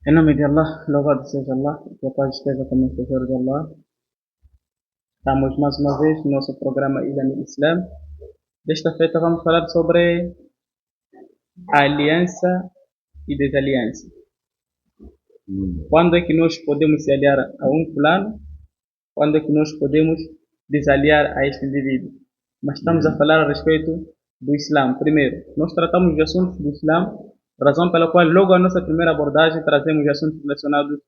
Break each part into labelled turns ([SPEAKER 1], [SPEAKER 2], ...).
[SPEAKER 1] Em nome de Allah, louvado seja Allah, que a paz esteja com o mensageiros de Allah. Estamos mais uma vez no nosso programa Ilha no Islam. Desta feita vamos falar sobre a aliança e desaliança. Quando é que nós podemos se aliar a um plano? Quando é que nós podemos desaliar a este indivíduo? Mas estamos a falar a respeito do Islã. Primeiro, nós tratamos de assuntos do Islã, razão pela qual logo a nossa primeira abordagem trazemos assuntos relacionados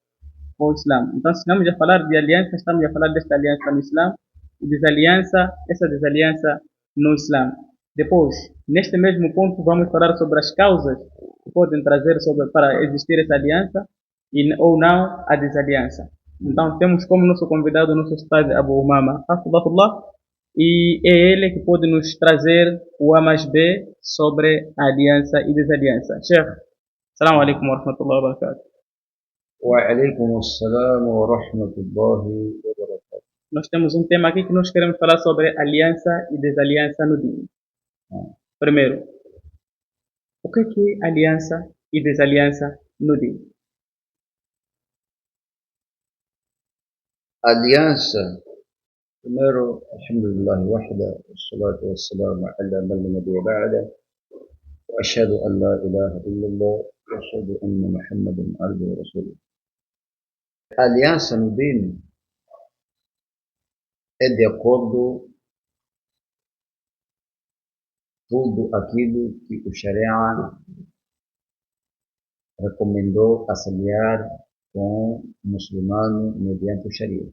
[SPEAKER 1] com o Islã. Então, se estamos a falar de aliança, estamos a falar desta aliança no Islã e desaliança, essa desaliança no Islã. Depois, neste mesmo ponto, vamos falar sobre as causas que podem trazer para existir essa aliança ou não a desaliança. Então, temos como nosso convidado o nosso Ustad Abu Umama, Hafidahullah, e é ele que pode nos trazer o A mais B sobre a aliança e desaliança. Sheikh, Assalamu alaikum wa rahmatullahi wa barakatuh.
[SPEAKER 2] وعليكم السلام ورحمة الله وبركاته.
[SPEAKER 1] Nós temos um tema aqui que nós queremos falar sobre aliança e desaliança no dino. Primeiro, o que é aliança e desaliança no dino?
[SPEAKER 2] Aliança, primeiro, alhamdulillah, wahda, wassalatu wassalamu ala man la nabiyya ba'da, wa ashhadu an la ilaha illallah, wa ashhadu anna Muhammadan abduhu wa rasuluh. Aliança no dino é de acordo tudo aquilo que o Sharia recomendou a se aliar com o muçulmano mediante o Sharia.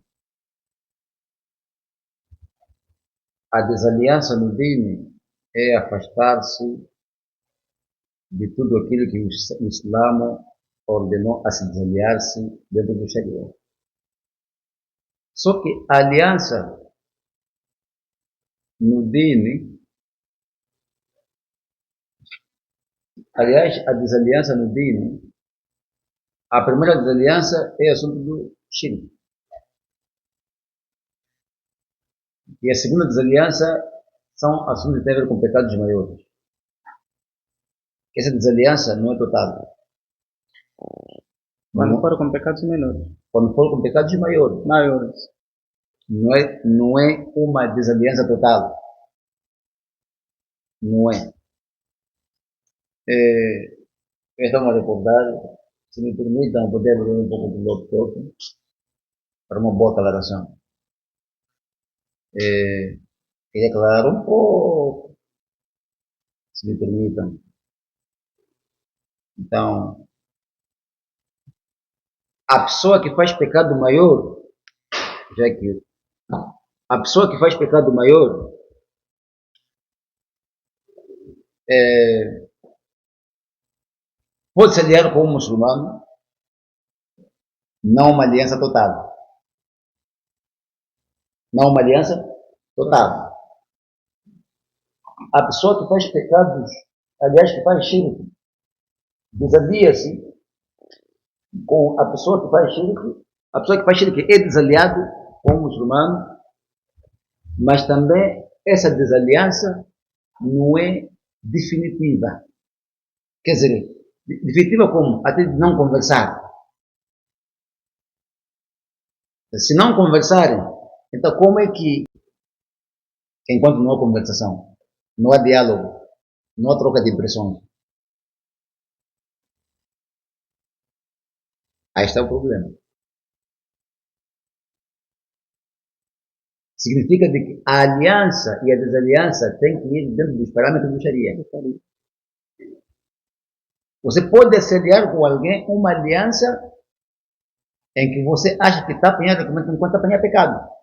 [SPEAKER 2] A desaliança no dino é afastar-se de tudo aquilo que o Islã ordenou a se desaliar-se dentro do Sharia. Só que a aliança no dino, aliás, a desaliança no dino, a primeira desaliança é assunto do shirk. E a segunda desaliança são assuntos que têm a ver com pecados maiores. Essa desaliança não é total.
[SPEAKER 1] Quando for com pecados menores.
[SPEAKER 2] Quando for com pecados maiores. Não é uma desaliança total. Não é. Esta é uma reportagem, se me permitam poder ler um pouco do laptop para uma boa aclaração. Queria aclarar um pouco, se me permitam. Então, a pessoa que faz pecado maior, já que a pessoa que faz pecado maior pode se aliar com um muçulmano, não uma aliança total. Não uma aliança total. A pessoa que faz pecados, aliás, que faz shirk, desalia-se com a pessoa que faz shirk. A pessoa que faz shirk é desaliado com o muçulmano, mas também essa desaliança não é definitiva. Quer dizer, definitiva como? Até de não conversar. Se não conversarem, então como é que, enquanto não há conversação, não há diálogo, não há troca de impressões? Aí está o problema. Significa que a aliança e a desaliança têm que ir dentro dos parâmetros do Sharia. Você pode se aliar com alguém uma aliança em que você acha que está apanhado enquanto apanha pecado.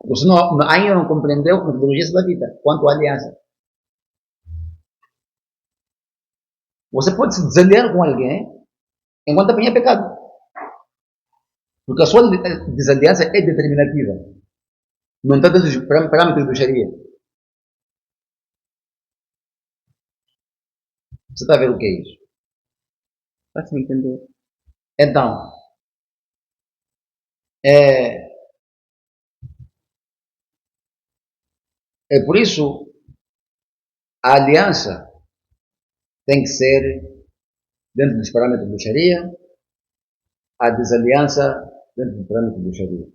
[SPEAKER 2] Você ainda não compreendeu a metodologia da vida quanto à aliança. Você pode se desaliar com alguém enquanto apanha pecado. Porque a sua desaliança é determinativa. Não está dentro dos parâmetros do Sharia. Você está a ver o que é isso?
[SPEAKER 1] Está se entender.
[SPEAKER 2] Então, é por isso a aliança tem que ser dentro dos parâmetros do Sharia, a desaliança dentro dos parâmetros do Sharia.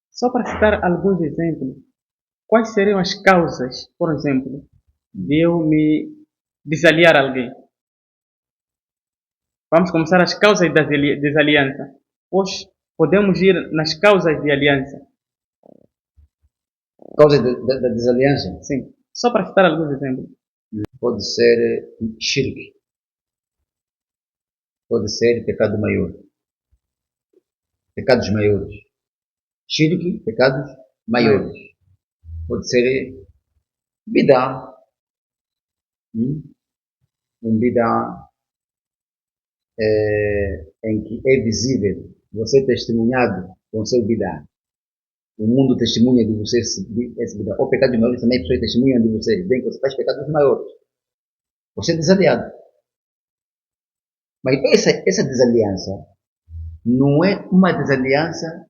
[SPEAKER 1] Só para citar alguns exemplos, quais seriam as causas, por exemplo, de eu me desaliar a alguém? Vamos começar as causas da desaliança. Pois podemos ir nas causas de aliança.
[SPEAKER 2] Causa da desaliança
[SPEAKER 1] Sim. Só para citar alguns exemplos.
[SPEAKER 2] pode ser shirk, pode ser pecado maior, pecados maiores. Shirk, pecados maiores. Pode ser bid'ah, bid'ah em que é visível você testemunhado com seu bid'ah. O mundo testemunha de você esse bid'ah. Ou pecados maiores também, as pessoas testemunham de você. Bem que você faz pecados maiores. Você é desaliado. Mas essa desaliança não é uma desaliança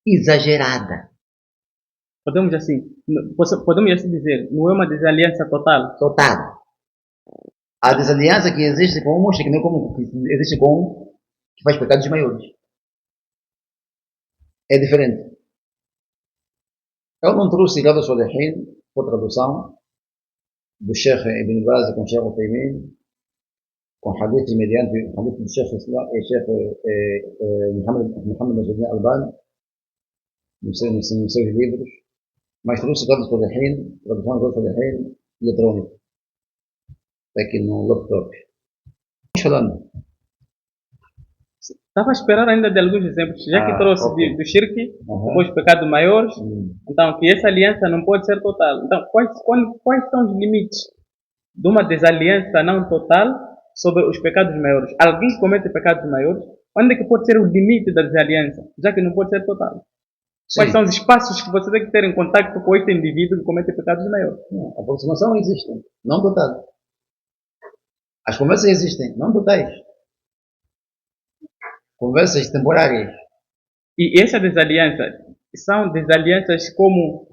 [SPEAKER 2] exagerada.
[SPEAKER 1] Podemos assim dizer, não é uma desaliança total.
[SPEAKER 2] Total. A desaliança que existe com um moço, que não é como que existe com um que faz pecados maiores. É diferente. Eu não trouxe Riyad al-Salihin por tradução do Sheikh Ibn Baz com Sheikh Uthaymeen, com hadith mediante hadith do Sheikh Muhammad Nasruddin Albani, nos seus livros, mas trouxe Riyad al-Salihin, tradução do Riyad al-Salihin eletrônico, aqui no laptop. Vamos falando.
[SPEAKER 1] Estava a esperar ainda de alguns exemplos, já que trouxe
[SPEAKER 2] ok.
[SPEAKER 1] do shirk, depois pecados maiores, então que essa aliança não pode ser total. Então, quais são os limites de uma desaliança não total sobre os pecados maiores? Alguém que comete pecados maiores, onde é que pode ser o limite da desaliança, já que não pode ser total?
[SPEAKER 2] Sim.
[SPEAKER 1] Quais são os espaços que você tem que ter em contato com este indivíduo que comete pecados maiores?
[SPEAKER 2] A aproximação existe, não total. As conversas existem, não totais. Conversas temporárias.
[SPEAKER 1] E essa desaliança, são desalianças como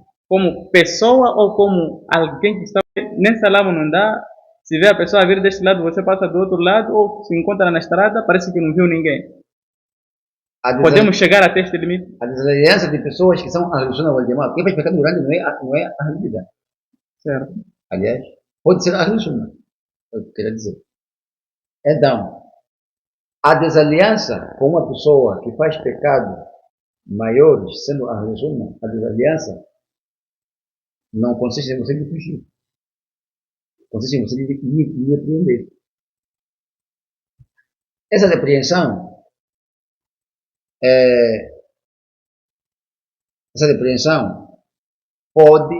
[SPEAKER 1] pessoa ou como alguém que está nessa lama não dá, se vê a pessoa vir deste lado, você passa do outro lado, ou se encontra na estrada, parece que não viu ninguém. Podemos chegar até este limite?
[SPEAKER 2] A desaliança de pessoas que são Ahlus Sunnah wal Jamā'ah. Quem faz pecado grande não é Ahlul Bidah.
[SPEAKER 1] Certo.
[SPEAKER 2] Aliás, pode ser Ahlus Sunnah, eu queria dizer. Então, a desaliança com uma pessoa que faz pecados maiores, sendo Ahlus Sunnah, a desaliança não consiste em você de fugir. Consiste em você de repreender. Essa repreensão pode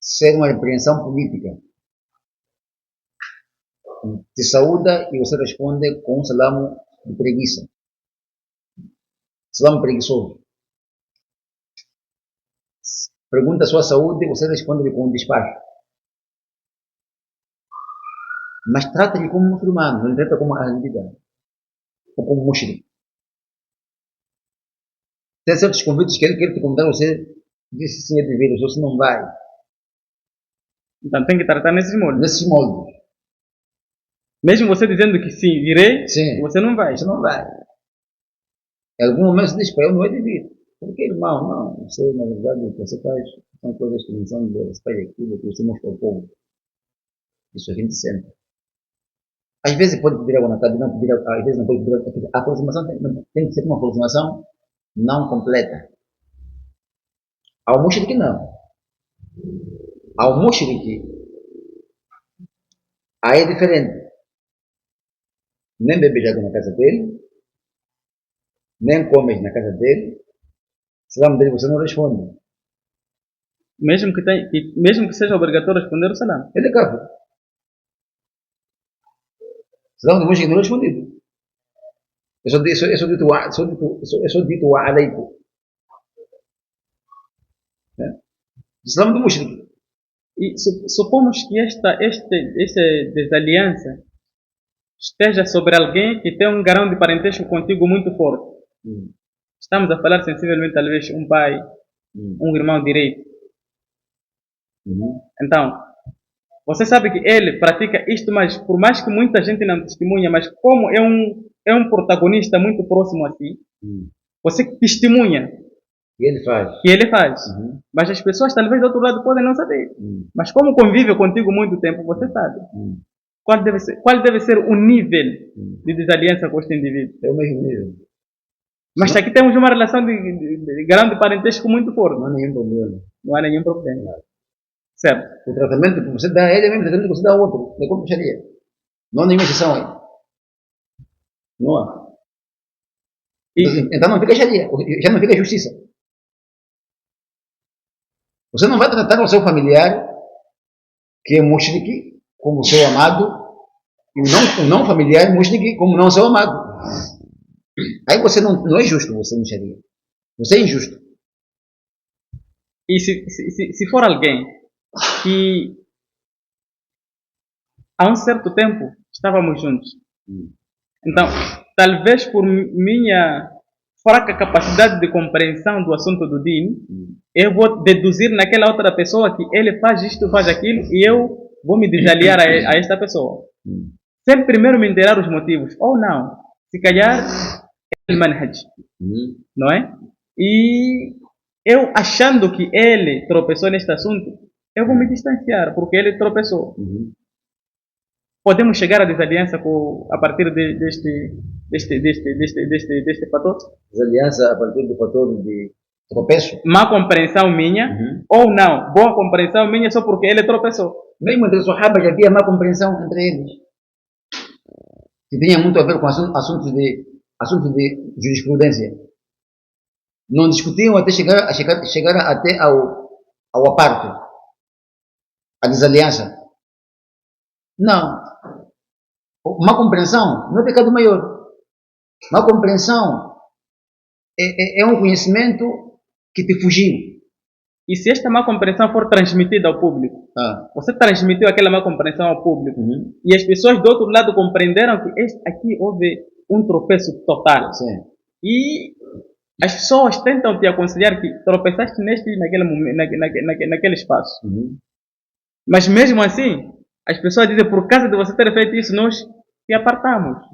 [SPEAKER 2] ser uma repreensão política. Te saúda e você responde com um salam de preguiça. Salam preguiçoso. Pergunta a sua saúde e você responde com um despacho. Mas trata-lhe como muçulmano, não trata como Ahlul Bidah ou como mushrik. Tem certos convites que ele quer te convidar, você disse sim, é dever, você não vai.
[SPEAKER 1] Então tem que tratar nesses moldes.
[SPEAKER 2] Nesses moldes.
[SPEAKER 1] Mesmo você dizendo que sim, irei,
[SPEAKER 2] Sim.
[SPEAKER 1] você não vai.
[SPEAKER 2] Você não vai. Em algum momento você diz para eu não é devido. Porque, irmão, não, você, na verdade, o que você faz são coisas que não são de respeito aquilo que você mostra ao povo. Isso a gente sente. Às vezes pode pedir água na casa, não pedir, às vezes não pode pedir água. A aproximação tem que ser uma aproximação não completa. Ao mushrik não. Ao mushrik, aí é diferente. Nem bebes água na casa dele, nem comes na casa dele, salam dele você não responde.
[SPEAKER 1] Mesmo que seja obrigatório responder o salam.
[SPEAKER 2] Ele é kafir. Salam do mushrik não é respondido. É só dito wa alaikum. Salam do mushrik.
[SPEAKER 1] E supomos que esta desaliança esteja sobre alguém que tem um grau de parentesco contigo muito forte. Estamos a falar sensivelmente, talvez, um pai, um irmão direito. Então, Você sabe que ele pratica isto, mas por mais que muita gente não testemunha, mas como é um protagonista muito próximo a ti, você testemunha
[SPEAKER 2] E ele faz.
[SPEAKER 1] que ele faz.
[SPEAKER 2] Uhum.
[SPEAKER 1] Mas as pessoas, talvez, do outro lado, podem não saber. Mas como convive contigo muito tempo, você sabe. Qual deve ser o nível de desaliança com este indivíduo?
[SPEAKER 2] É o mesmo nível.
[SPEAKER 1] Mas aqui temos uma relação de grande parentesco muito forte.
[SPEAKER 2] Não há nenhum problema.
[SPEAKER 1] Não há nenhum problema. Certo.
[SPEAKER 2] O tratamento que você dá a ele é o mesmo tratamento que você dá ao outro. É como puxaria. Não há nenhuma exceção aí. Não há. Então não fica xaria. Já não fica justiça. Você não vai tratar o seu familiar, que é mushrik, como seu amado, e o não familiar mushrik como não seu amado. Aí você não é justo, você não xaria. Você é injusto.
[SPEAKER 1] E se for alguém que há um certo tempo estávamos juntos, então talvez por minha fraca capacidade de compreensão do assunto do din, eu vou deduzir naquela outra pessoa que ele faz isto, faz aquilo, e eu vou me desaliar a esta pessoa. Sem primeiro me inteirar os motivos. Ou não. Se calhar é o manhaj. Não é? E eu achando que ele tropeçou neste assunto, eu vou me distanciar, porque ele tropeçou. Podemos chegar à desaliança a partir deste fator?
[SPEAKER 2] Desaliança a partir do fator de tropeço?
[SPEAKER 1] Má compreensão minha, ou não, boa compreensão minha só porque ele tropeçou.
[SPEAKER 2] Mesmo entre os sahabas já havia má compreensão entre eles. Que tinha muito a ver com assuntos de jurisprudência. Não discutiam até chegar até ao aparto, a desaliança. Não. Má compreensão não é pecado maior. Má compreensão é um conhecimento que te fugiu.
[SPEAKER 1] E se esta má compreensão for transmitida ao público, você transmitiu aquela má compreensão ao público, e as pessoas do outro lado compreenderam que aqui houve um tropeço total.
[SPEAKER 2] Sim.
[SPEAKER 1] E as pessoas tentam te aconselhar que tropeçaste neste e naquele espaço. Mas mesmo assim, as pessoas dizem, por causa de você ter feito isso, nós te apartamos.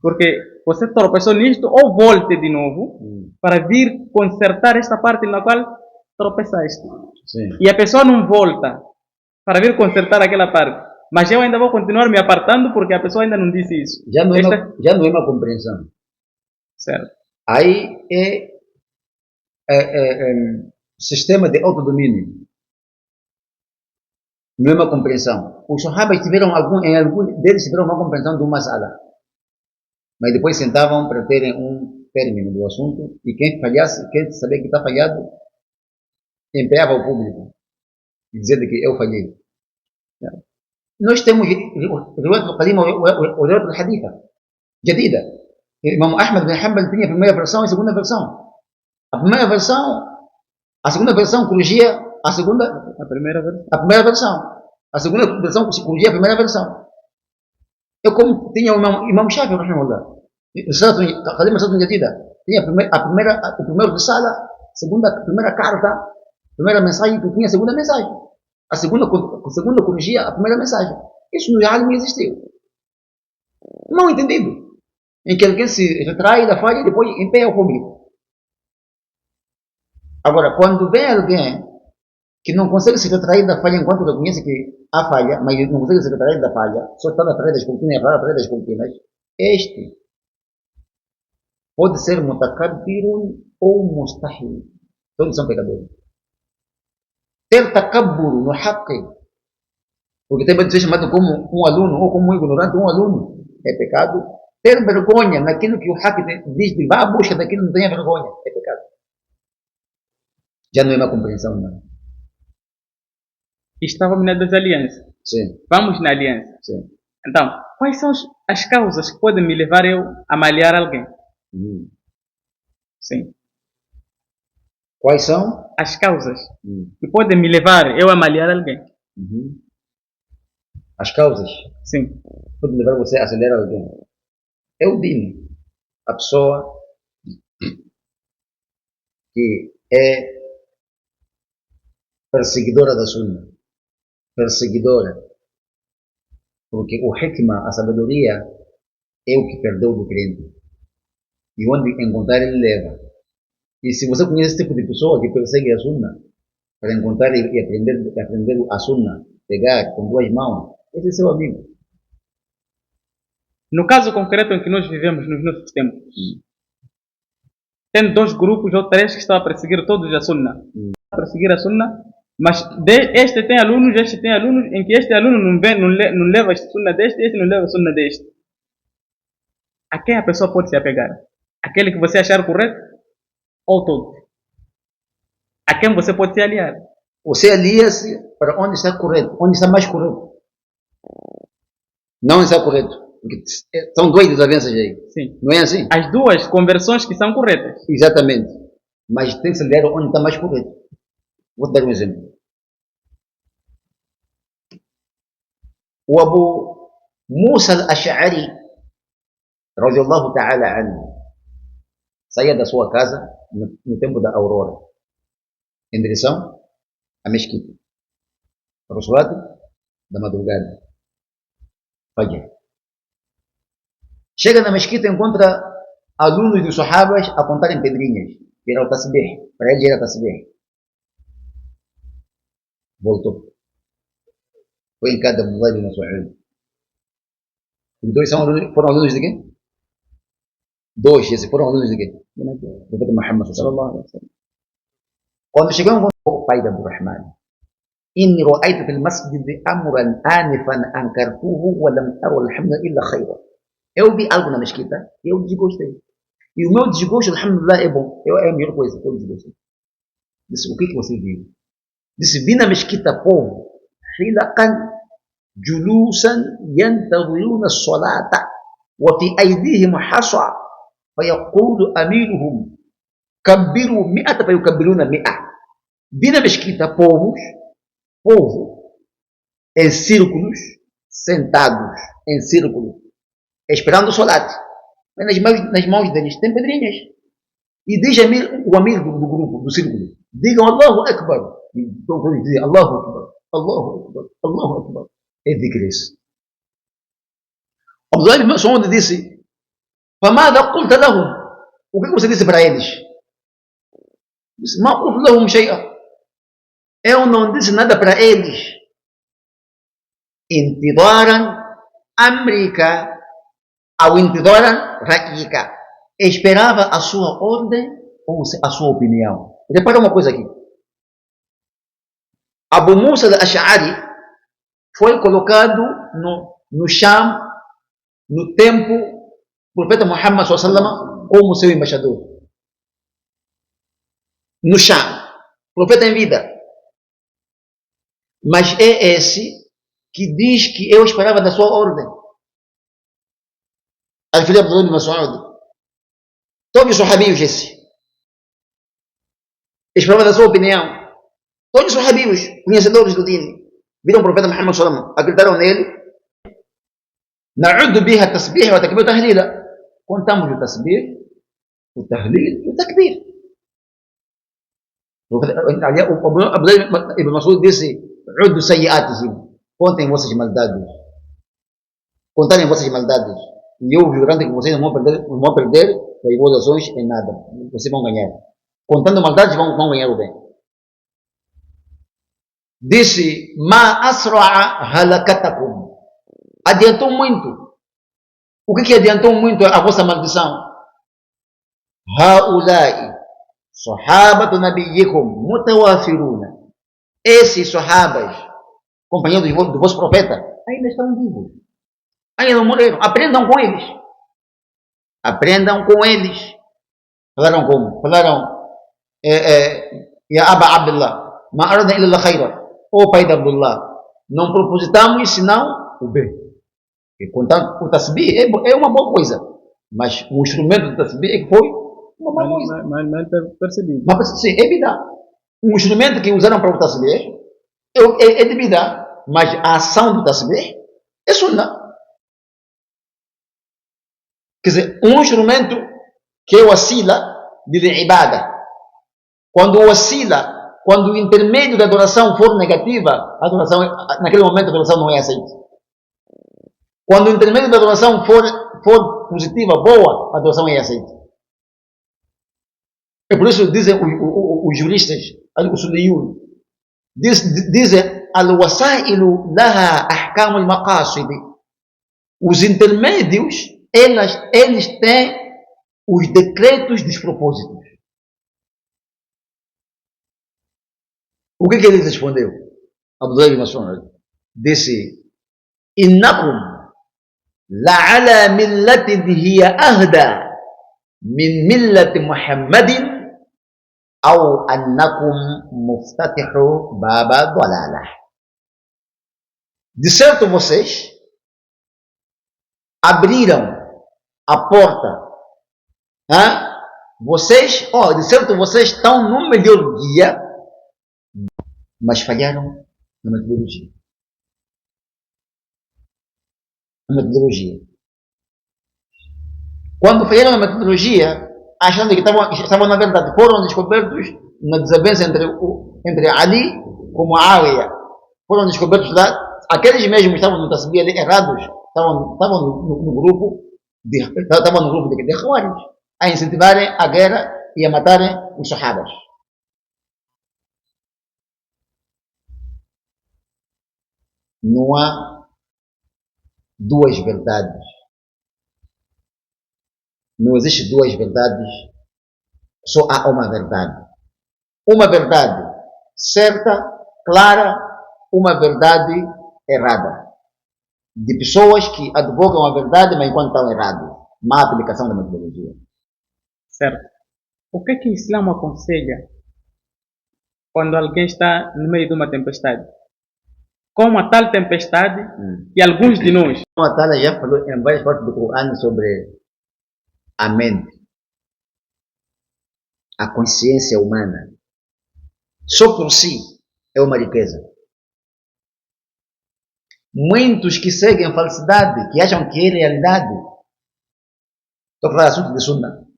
[SPEAKER 1] Porque você tropeçou nisto, ou volte de novo para vir consertar esta parte na qual tropeçaste.
[SPEAKER 2] Sim.
[SPEAKER 1] E a pessoa não volta para vir consertar aquela parte. Mas eu ainda vou continuar me apartando porque a pessoa ainda não disse isso.
[SPEAKER 2] Já não é uma compreensão.
[SPEAKER 1] Certo.
[SPEAKER 2] Aí é sistema de autodomínio. Não é uma compreensão. Os sahabas tiveram algum deles tiveram uma compreensão de uma sala. Mas depois sentavam para terem um término do assunto, e quem falhasse, quem sabia que está falhado, empenhava o público e dizendo que eu falhei. Nós temos رواية القديمة ورواية الحديثة جديدة. Imam Ahmad bin Hanbal tinha a primeira versão e a segunda versão. A primeira versão, a segunda versão corrigia a primeira versão. A segunda versão corrigia a primeira versão. Eu como tinha o Imam Shafi, rahimahullah, قديمة رسالة جديدة, tinha o primeiro risala, a primeira carta, a primeira mensagem, que tinha a segunda mensagem. A segunda corrigia a primeira mensagem. Isso no real não existiu. Mal entendido. Em que alguém se retrai da falha e depois empenha o público. Agora, quando vem alguém que não consegue se retrair da falha enquanto reconhece que há falha, mas não consegue se retrair da falha, só está na parede das cortinas, na parede das cortinas, este pode ser mutakabbirun ou mustahil. Todos são pecadores. Ter takabbur no haqqi, porque também ser chamado como um aluno ou como um ignorante, um aluno, é pecado. Ter vergonha naquilo que o haqqi diz, de vá à busca daquilo que não tenha vergonha, é pecado. Já não é uma compreensão, não.
[SPEAKER 1] Estávamos na desaliança.
[SPEAKER 2] Sim.
[SPEAKER 1] Vamos na aliança.
[SPEAKER 2] Sim.
[SPEAKER 1] Então, quais são as causas que podem me levar eu a malhar alguém? Sim.
[SPEAKER 2] Quais são?
[SPEAKER 1] As causas que podem me levar eu a malhar alguém.
[SPEAKER 2] As causas?
[SPEAKER 1] Sim.
[SPEAKER 2] Podem levar você a acelerar alguém. É o din. A pessoa que é perseguidora da sunna. Perseguidora. Porque o hikmah, a sabedoria, é o que perdeu do crente. E onde encontrar ele leva. E se você conhece esse tipo de pessoa que persegue a sunna, para encontrar e aprender a sunna, pegar com duas mãos, esse é seu amigo.
[SPEAKER 1] No caso concreto em que nós vivemos nos nossos tempos, tem 2 grupos ou 3 que estão a perseguir todos a sunna. A perseguir a sunna, mas este tem alunos em que este aluno não leva a sunna deste, este não leva a sunna deste. A quem a pessoa pode se apegar? Aquele que você achar correto ou todos? A quem você pode se aliar?
[SPEAKER 2] Você alia-se para onde está correto, onde está mais correto. Não está correto. Porque são 2 desavenças aí.
[SPEAKER 1] Sim.
[SPEAKER 2] Não é assim?
[SPEAKER 1] As 2 conversões que são corretas.
[SPEAKER 2] Exatamente. Mas tem que se aliar onde está mais correto. Vou te dar um exemplo. O Abu Musa al-Ash'ari, radiyallahu ta'ala anhu, saía da sua casa no tempo da aurora, em direção à mesquita, para o salat da madrugada. Fajr. Chega na mesquita e encontra alunos dos sahabas a contarem pedrinhas, que era o tasbih, para ele era tasbih. Voltou. Foi em cada Abdullah ibn Mas'ud. Os 2 foram alunos de quem? 2, esses foram alunos de quem? Do profeta Muhammad sallallahu alaihi wasallam. Quando chegamos ao pai de Abdurrahman, inni ra'aytu fil masjid amran anifan ankartuhu wa lam ara alhamdulillah illa khayra. Eu vi algo na mesquita e eu desgostei. E o meu desgosto, alhamdulillah, é bom. É a melhor coisa que eu desgostei. Disse, o que você viu? Disse, vi na mesquita povo, خلقا جلوسا ينتظرون الصلاة وفي أيديهم حصى فيقول أميرهم كبروا 100 فيكبرون 100. Vi na mesquita povo, em círculos, sentados em círculo, esperando o solat. Mas nas mãos deles tem pedrinhas. E diz o amigo do grupo, do círculo, digam Allahu Akbar. E então todos dizem Allahu Akbar, Allahu Akbar, Allahu Akbar. É dhikr esse. Abdullah ibn Mas'ud disse, فَمَاذَا قُلْتَ لَهُمْ? O que você disse para eles? Disse, مَا قُلْتُ لَهُمْ شَيْئًا. Eu não disse nada para eles. Intidaran amrika ou intidaran ra'yika. Esperava a sua ordem ou a sua opinião. Repara uma coisa aqui. Abu Musa al-Ash'ari foi colocado no Sham, no tempo do profeta Muhammad sallallahu como seu embaixador. No Sham. Profeta em vida. Mas é esse que diz que eu esperava da sua ordem. Al-Filho Abdullah ibn Mas'ud. Todos os sahabios esse. Esperava da sua opinião. Todos os sahabios, conhecedores do dino, viram o profeta Muhammad sallallahu acreditaram nele. Na'uddu biha tasbih wa takbir tahlila. Contamos o tasbih, o tahlil e o takbir. O Abdullah ibn Mas'ud disse, uddu sayyi'atihim. Contem vossas maldades. Contarem vossas maldades. E eu garanto que vocês não vão perder das boas ações em nada. Vocês vão ganhar. Contando maldades, vão ganhar o bem. Disse, ma asra'a halakatakum. Adiantou muito. O que adiantou muito a vossa maldição? Haulai sahabatu nabiyyikum mutawafiruna. Esses sahabas, companheiros do vosso profeta, ainda estão vivos. Ainda não morreram. Aprendam com eles. Aprendam com eles. Falaram como? Falaram, Ya Aba Abdullah, ma arada illa khaira. Ó pai de Abdullah, não propositamos senão o bem. E, portanto, o tasbih é uma boa coisa. Mas o instrumento do tasbih é que foi uma boa coisa.
[SPEAKER 1] Mal percebido.
[SPEAKER 2] Mas sim, é vida. O instrumento que usaram para o tasbih é de vida. Mas a ação do tasbih é sunnah. Quer dizer, um instrumento que é o wasila de ibada. Quando o intermédio da adoração for negativa, a adoração, naquele momento a adoração não é aceita. Quando o intermédio da doação for positiva, boa, a doação é aceita. É por isso que dizem os juristas, os sudiyun, dizem al-wasailu laha ahkam al-maqasid. Os intermédios, eles têm os decretos dos propósitos. O que ele respondeu? Abdullah ibn Mas'ud disse: Innakum la'ala millatin hiya ahda min millati Muhammadin aw annakum muftatihu baba dalalah. De certo, vocês abriram a porta. De certo, vocês estão no melhor guia, mas falharam na metodologia. Quando falharam na metodologia, achando que estavam na verdade, foram descobertos na desavença entre Ali e Muawiyah. Foram descobertos lá, aqueles mesmos estavam no tasbih errados, estavam no grupo de Khawarij, a incentivarem a guerra e a matarem os sahabas. Não há duas verdades. Não existe duas verdades, só há uma verdade. Uma verdade certa, clara, uma verdade errada. De pessoas que advogam a verdade, mas enquanto estão errados. Má aplicação da metodologia.
[SPEAKER 1] Certo. O que o Islã aconselha quando alguém está no meio de uma tempestade? Como a tal tempestade que alguns de nós...
[SPEAKER 2] A Tala já falou em várias partes do Corão sobre a mente, a consciência humana. Só por si é uma riqueza. Muitos que seguem falsidade, que acham que é realidade, estou a falar assunto de Sunna.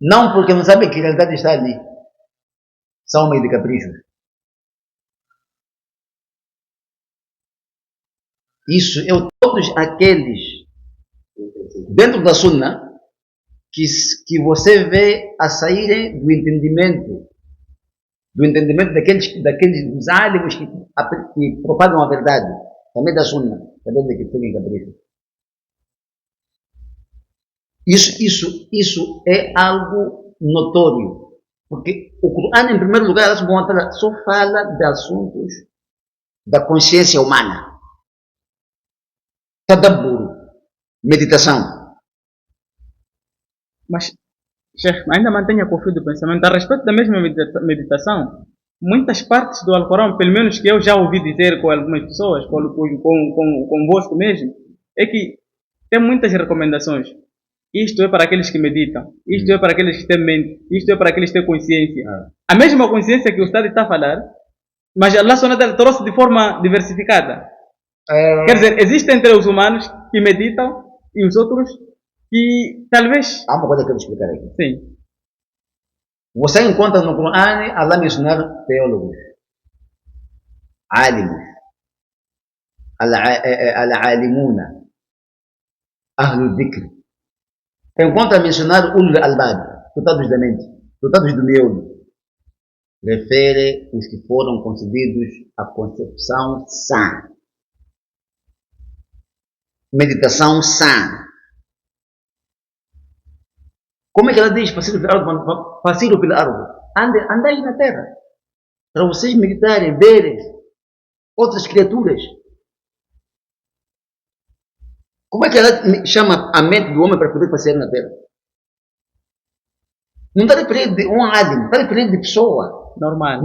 [SPEAKER 2] Não porque não sabem que a realidade está ali. São meio de caprichos. Isso é todos aqueles dentro da Sunna que você vê a saírem do entendimento daqueles dos álibos que propagam a verdade, também da Sunna, também que tem capricho. Isso é algo notório, porque o Corão, em primeiro lugar, só fala de assuntos da consciência humana. Tadabbur, meditação.
[SPEAKER 1] Mas, Sheikh, ainda mantenha com o fio do pensamento. A respeito da mesma meditação, muitas partes do Alcorão, pelo menos que eu já ouvi dizer com algumas pessoas, convosco mesmo, é que tem muitas recomendações. Isto é para aqueles que meditam, isto é para aqueles que têm mente, isto é para aqueles que têm consciência. A mesma consciência que o Estado está a falar, mas Allah SWT trouxe de forma diversificada. Quer dizer, existem entre os humanos que meditam e os outros que talvez...
[SPEAKER 2] Há uma coisa que eu vou explicar aqui.
[SPEAKER 1] Sim.
[SPEAKER 2] Você encontra no Corão Allah mencionar teólogos, alimos, al-alimuna, ahlul dhikr. Encontra mencionar ulul albab, dotados da mente, dotados do miolo. Refere os que foram concebidos a concepção sã. Meditação sã. Como é que ela diz? Facilu pela árvore. Andai na terra. Para vocês meditarem, verem outras criaturas. Como é que ela chama a mente do homem para poder passear na terra? Não está referindo de um alim, está referindo de pessoa.
[SPEAKER 1] Normal.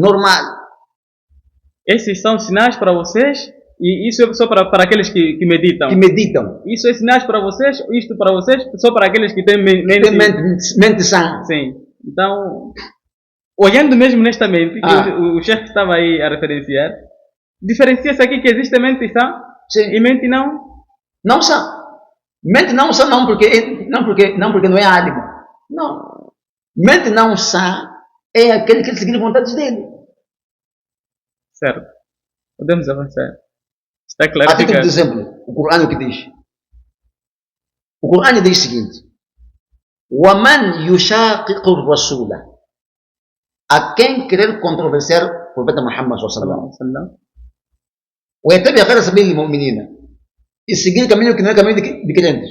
[SPEAKER 1] Esses são sinais para vocês. E isso é só para aqueles que meditam. Isso é sinais para vocês, isto para vocês, só para aqueles que têm
[SPEAKER 2] mente sã.
[SPEAKER 1] Sim. Então, olhando mesmo nesta mente, que o chefe estava aí a referenciar, diferencia-se aqui que existe mente sã e mente
[SPEAKER 2] não sã. Mente não sã não porque não é álimo. Não. Mente não sã é aquele que segue as vontades dele.
[SPEAKER 1] Certo. Podemos avançar. Está
[SPEAKER 2] A título
[SPEAKER 1] clarificado.
[SPEAKER 2] de exemplo, o Corão o que diz? O Corão diz o seguinte: وَمَنْ يُشَاقِقُ الرَّسُولَ, a quem querer controversiar o profeta Muhammad sallallahu alaihi wasallam, ويتبع غير سبيل المؤمنين, e seguir o caminho que não é caminho de crentes,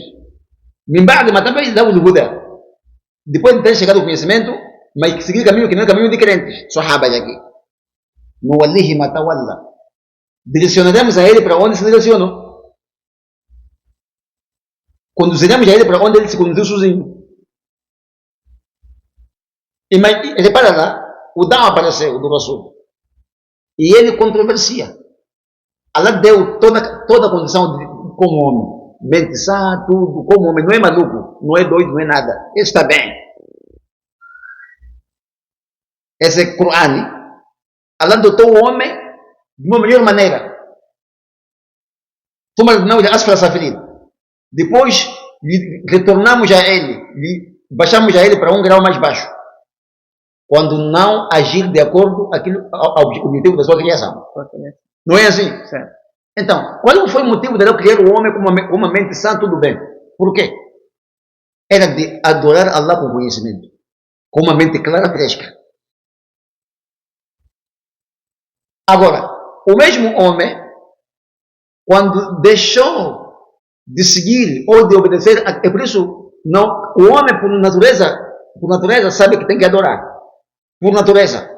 [SPEAKER 2] من بعد ما تبين له الهدى, depois de ter chegado ao conhecimento, mas seguir o caminho que não é caminho de crentes, sahaba aqui, نُوَلِّهِ مَا تَوَلَّى, direcionaremos a ele para onde se direcionou, conduziremos a ele para onde ele se conduziu sozinho. E repara lá, o Dão apareceu do Rasul, e ele controversia. Allah deu toda a condição como homem, mente sã, tudo, como homem, não é maluco, não é doido, não é nada, ele está bem. Esse é Corão. Allah dotou o homem de uma melhor maneira. Depois retornamos a ele, baixamos a ele para um grau mais baixo, quando não agir de acordo com ao objetivo da sua criação. Não é assim?
[SPEAKER 1] Certo.
[SPEAKER 2] Então, qual foi o motivo de Deus criar o homem com uma mente sã, tudo bem? Por quê? Era de adorar Allah com conhecimento, com uma mente clara, fresca. Agora, o mesmo homem, quando deixou de seguir ou de obedecer, é por isso, não, o homem por natureza sabe que tem que adorar. Por natureza.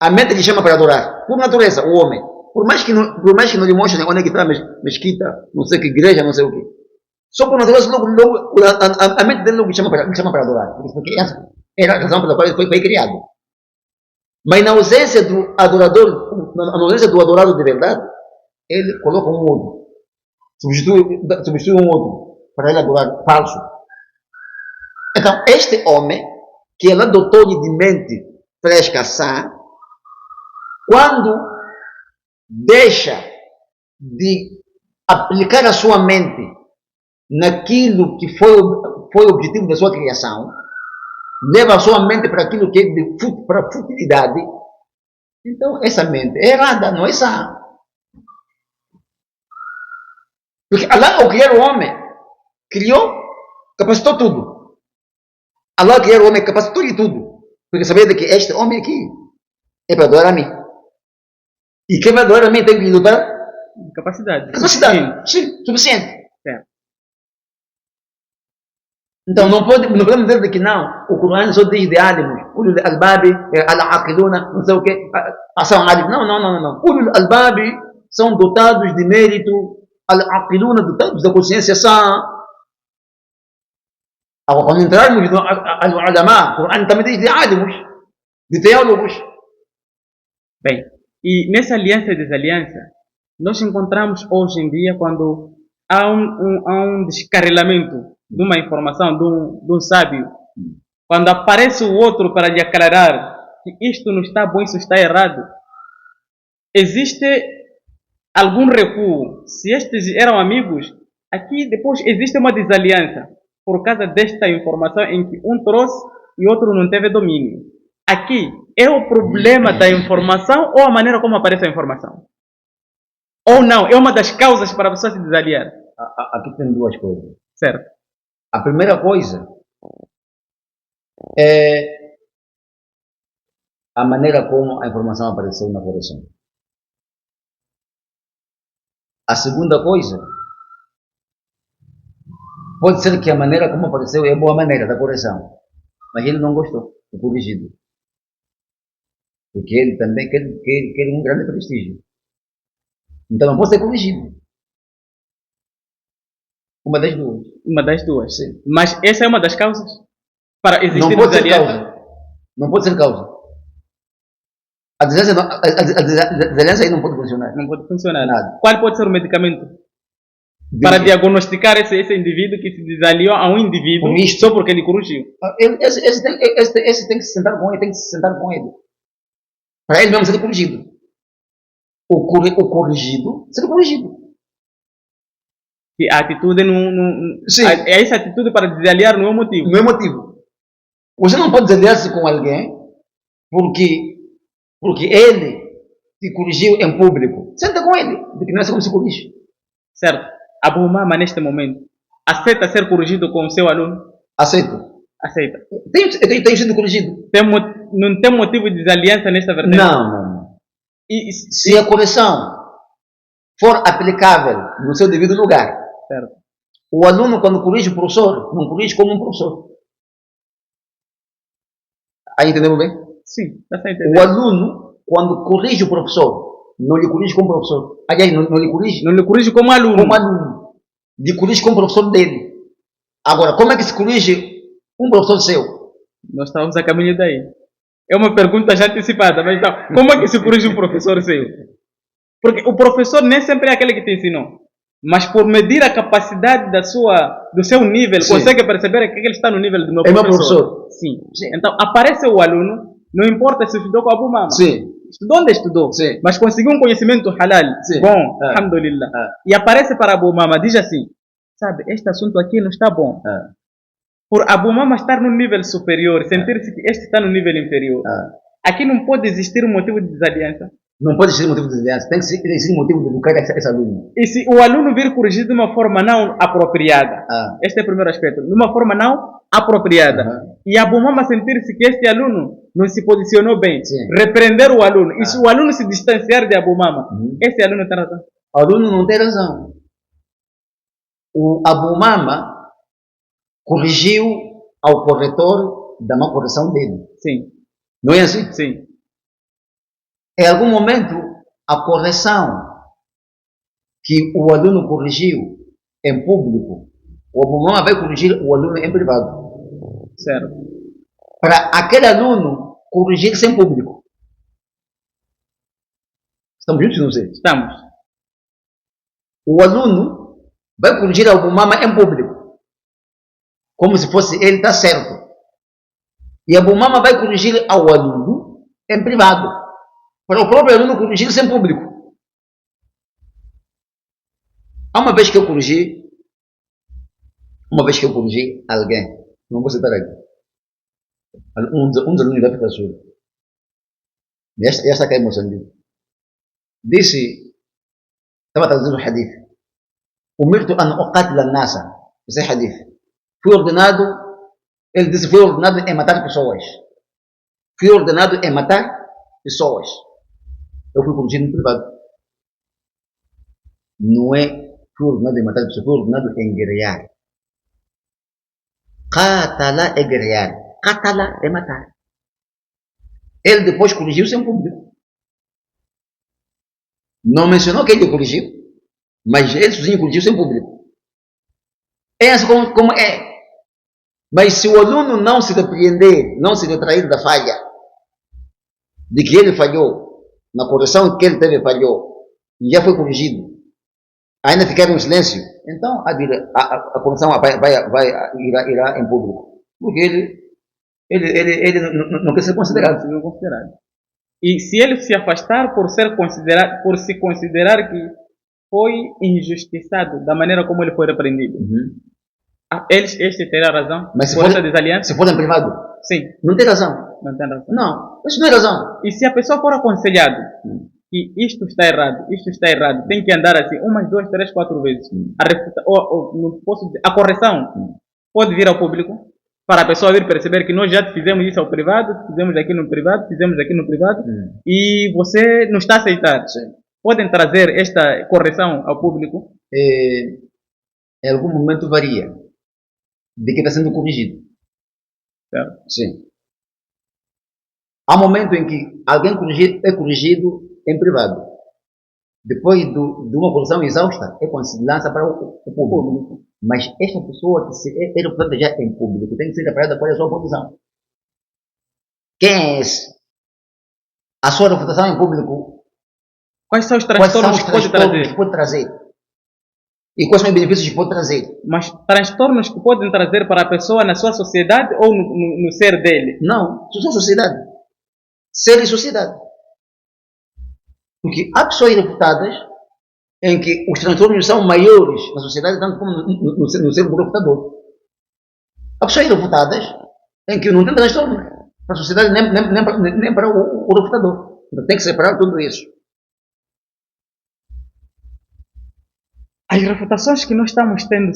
[SPEAKER 2] A mente lhe chama para adorar. Por natureza, o homem. Por mais que não lhe mostre onde é que está a mesquita, não sei que igreja, não sei o quê. Só por natureza, logo, a mente dele logo lhe chama para adorar. Porque essa era a razão pela qual ele foi criado. Mas na ausência do adorador, na ausência do adorado de verdade, ele coloca um outro. Substitui um outro para ele adorar falso. Então, este homem, que ela dotou-lhe de mente fresca, sã, quando deixa de aplicar a sua mente naquilo que foi o objetivo da sua criação, leva a sua mente para aquilo que é para a futilidade, então essa mente é errada, não é sã. Porque Allah, ao criar o homem, criou, capacitou tudo. Allah, ao criar o homem, capacitou-lhe tudo. Porque sabia que este homem aqui é para adorar a mim. E quem vai adorar a mim tem que lhe lutar
[SPEAKER 1] Capacidade.
[SPEAKER 2] Sim, suficiente.
[SPEAKER 1] Certo.
[SPEAKER 2] Então não podemos dizer que não. O Corão só diz de álimos. Ulul albabi, al-aqiluna, não sei o que. São álimos. Não. Ulul albabi são dotados de mérito. Al-aqiluna, dotados da consciência sã. Agora, quando entrarmos no al-ulama, o Corão também diz de álimos, de teólogos.
[SPEAKER 1] Bem, e nessa aliança e desaliança, nós encontramos hoje em dia quando há um descarrilamento de uma informação de um sábio, quando aparece o outro para lhe aclarar que isto não está bom, isso está errado, existe algum recuo. Se estes eram amigos, aqui depois existe uma desaliança por causa desta informação em que um trouxe e outro não teve domínio. Aqui é o problema da informação ou a maneira como aparece a informação? Ou não, é uma das causas para a pessoa se desaliar?
[SPEAKER 2] Aqui tem duas coisas.
[SPEAKER 1] Certo.
[SPEAKER 2] A primeira coisa é a maneira como a informação apareceu na correção. A segunda coisa pode ser que a maneira como apareceu é a boa maneira da correção, mas ele não gostou, é corrigido. Porque ele também quer um grande prestígio. Então não pode ser corrigido. Uma das duas.
[SPEAKER 1] Uma das duas.
[SPEAKER 2] Sim.
[SPEAKER 1] Mas essa é uma das causas para existir
[SPEAKER 2] não pode
[SPEAKER 1] desaliança?
[SPEAKER 2] ser causa. Não pode ser causa. A desaliança aí não pode funcionar.
[SPEAKER 1] Não pode funcionar.
[SPEAKER 2] Nada.
[SPEAKER 1] Qual pode ser o medicamento para diagnosticar esse indivíduo que se desaliou a um indivíduo só porque ele corrigiu?
[SPEAKER 2] Esse tem que se sentar com ele, tem que se sentar com ele. Para ele mesmo ser corrigido. O corrigido ser corrigido.
[SPEAKER 1] Que a atitude não
[SPEAKER 2] Sim.
[SPEAKER 1] Essa atitude para desaliar não é o motivo.
[SPEAKER 2] Não é motivo. Você não pode desaliar-se com alguém porque ele te corrigiu em público, senta com ele, porque não é assim como se corrige.
[SPEAKER 1] Certo. Abu Umama, neste momento, aceita ser corrigido com o seu aluno?
[SPEAKER 2] Aceito.
[SPEAKER 1] Aceita.
[SPEAKER 2] Tenho sido corrigido.
[SPEAKER 1] Não tem motivo de desaliança nesta vertente?
[SPEAKER 2] Não. Se
[SPEAKER 1] E
[SPEAKER 2] a correção for aplicável no seu devido lugar,
[SPEAKER 1] certo.
[SPEAKER 2] o aluno, quando corrige o professor, não corrige como um professor. Aí entendemos bem?
[SPEAKER 1] Sim, está a
[SPEAKER 2] O
[SPEAKER 1] entender.
[SPEAKER 2] aluno, quando corrige o professor, não lhe corrige como professor. Aliás, não lhe corrige
[SPEAKER 1] Não lhe corrige como aluno.
[SPEAKER 2] como aluno. Lhe corrige como professor dele. Agora, como é que se corrige um professor seu?
[SPEAKER 1] Nós estávamos a caminho daí. É uma pergunta já antecipada, mas então, como é que se corrige um professor seu? Porque o professor nem sempre é aquele que te ensinou. Mas por medir a capacidade do seu nível,
[SPEAKER 2] Sim.
[SPEAKER 1] consegue perceber que ele está no nível do meu
[SPEAKER 2] É meu
[SPEAKER 1] professor.
[SPEAKER 2] professor.
[SPEAKER 1] Sim.
[SPEAKER 2] Sim.
[SPEAKER 1] Então, aparece o aluno, não importa se estudou com Abu Mama.
[SPEAKER 2] Sim.
[SPEAKER 1] Estudou onde estudou,
[SPEAKER 2] Sim.
[SPEAKER 1] mas conseguiu um conhecimento halal.
[SPEAKER 2] Sim.
[SPEAKER 1] Bom,
[SPEAKER 2] Ah.
[SPEAKER 1] alhamdulillah.
[SPEAKER 2] Ah.
[SPEAKER 1] E aparece para Abu Mama, diz assim, sabe, este assunto aqui não está bom.
[SPEAKER 2] Ah.
[SPEAKER 1] Por Abu Mama estar no nível superior, sentir-se que este está no nível inferior, aqui não pode existir um motivo de desaliança.
[SPEAKER 2] Não pode ser motivo de desaliança. Tem que ser motivo de educar esse aluno.
[SPEAKER 1] E se o aluno vir corrigir de uma forma não apropriada, este é o primeiro aspecto, de uma forma não apropriada, e Abu Mama sentir-se que este aluno não se posicionou bem,
[SPEAKER 2] Sim.
[SPEAKER 1] repreender o aluno, e se o aluno se distanciar de Abu Mama, esse aluno tem razão.
[SPEAKER 2] O aluno não tem razão. O Abu Mama corrigiu ao corretor da má correção dele.
[SPEAKER 1] Sim,
[SPEAKER 2] Não é assim?
[SPEAKER 1] sim,
[SPEAKER 2] Em algum momento, a correção que o aluno corrigiu em público, o Abu Mama vai corrigir o aluno em privado.
[SPEAKER 1] certo.
[SPEAKER 2] Para aquele aluno corrigir-se em público. Estamos juntos, não sei?
[SPEAKER 1] Estamos.
[SPEAKER 2] O aluno vai corrigir ao Abu Mama em público. Como se fosse ele está certo. E Abu Mama vai corrigir ao aluno em privado. Para o próprio aluno corrigir-se em público. Há uma vez que eu corrigi alguém, não vou citar aqui, um dos alunos da África do Sul, e esta aqui é Moçambique, disse, estava traduzindo o hadith, umirtu an uqatila an-nasa, esse é hadith, ele disse, fui ordenado em matar pessoas, eu fui corrigido em privado. Não é fui ordenado em matar pessoas, fui ordenado em guerrear. Qatala é guerrear. Qatala é matar. Ele depois corrigiu-se em público. Não mencionou que ele corrigiu, mas ele sozinho corrigiu-se em público. É assim como é. Mas se o aluno não se repreender, não se retrair da falha, de que ele falhou, na correção que ele teve falhou, e já foi corrigido, ainda ficar em silêncio, então a correção irá em público. Porque ele não quer ser considerado.
[SPEAKER 1] E se ele se afastar por se considerar que foi injustiçado da maneira como ele foi repreendido, este terá razão?
[SPEAKER 2] Mas
[SPEAKER 1] por essa desaliança?
[SPEAKER 2] Se for em privado?
[SPEAKER 1] Sim.
[SPEAKER 2] Não tem razão.
[SPEAKER 1] Não tem razão.
[SPEAKER 2] Não, isso não é razão.
[SPEAKER 1] E se a pessoa for aconselhado que isto está errado, tem que andar assim umas 2, 3, 4 vezes, a correção pode vir ao público, para a pessoa vir perceber que nós já fizemos isso ao privado, fizemos aqui no privado, e você não está a aceitar.
[SPEAKER 2] Sim.
[SPEAKER 1] Podem trazer esta correção ao público?
[SPEAKER 2] Em algum momento varia de que está sendo corrigido.
[SPEAKER 1] Certo.
[SPEAKER 2] Sim. Há um momento em que alguém é corrigido em privado. Depois de uma correção exausta, é quando se lança para o público. Mas esta pessoa que é representada já em público tem que ser preparada para a sua posição. Quem é esse? A sua reputação em público.
[SPEAKER 1] Quais são os transtornos que
[SPEAKER 2] pode trazer? E quais são os benefícios que pode trazer?
[SPEAKER 1] Mas transtornos que podem trazer para a pessoa na sua sociedade ou no ser dele?
[SPEAKER 2] Não, sua sociedade. Ser e sociedade. Porque há pessoas reputadas em que os transtornos são maiores na sociedade, tanto como no ser do reputador. Há pessoas reputadas em que não tem transtorno para a sociedade nem para o reputador. Então tem que separar tudo isso.
[SPEAKER 1] As refutações que nós estamos tendo,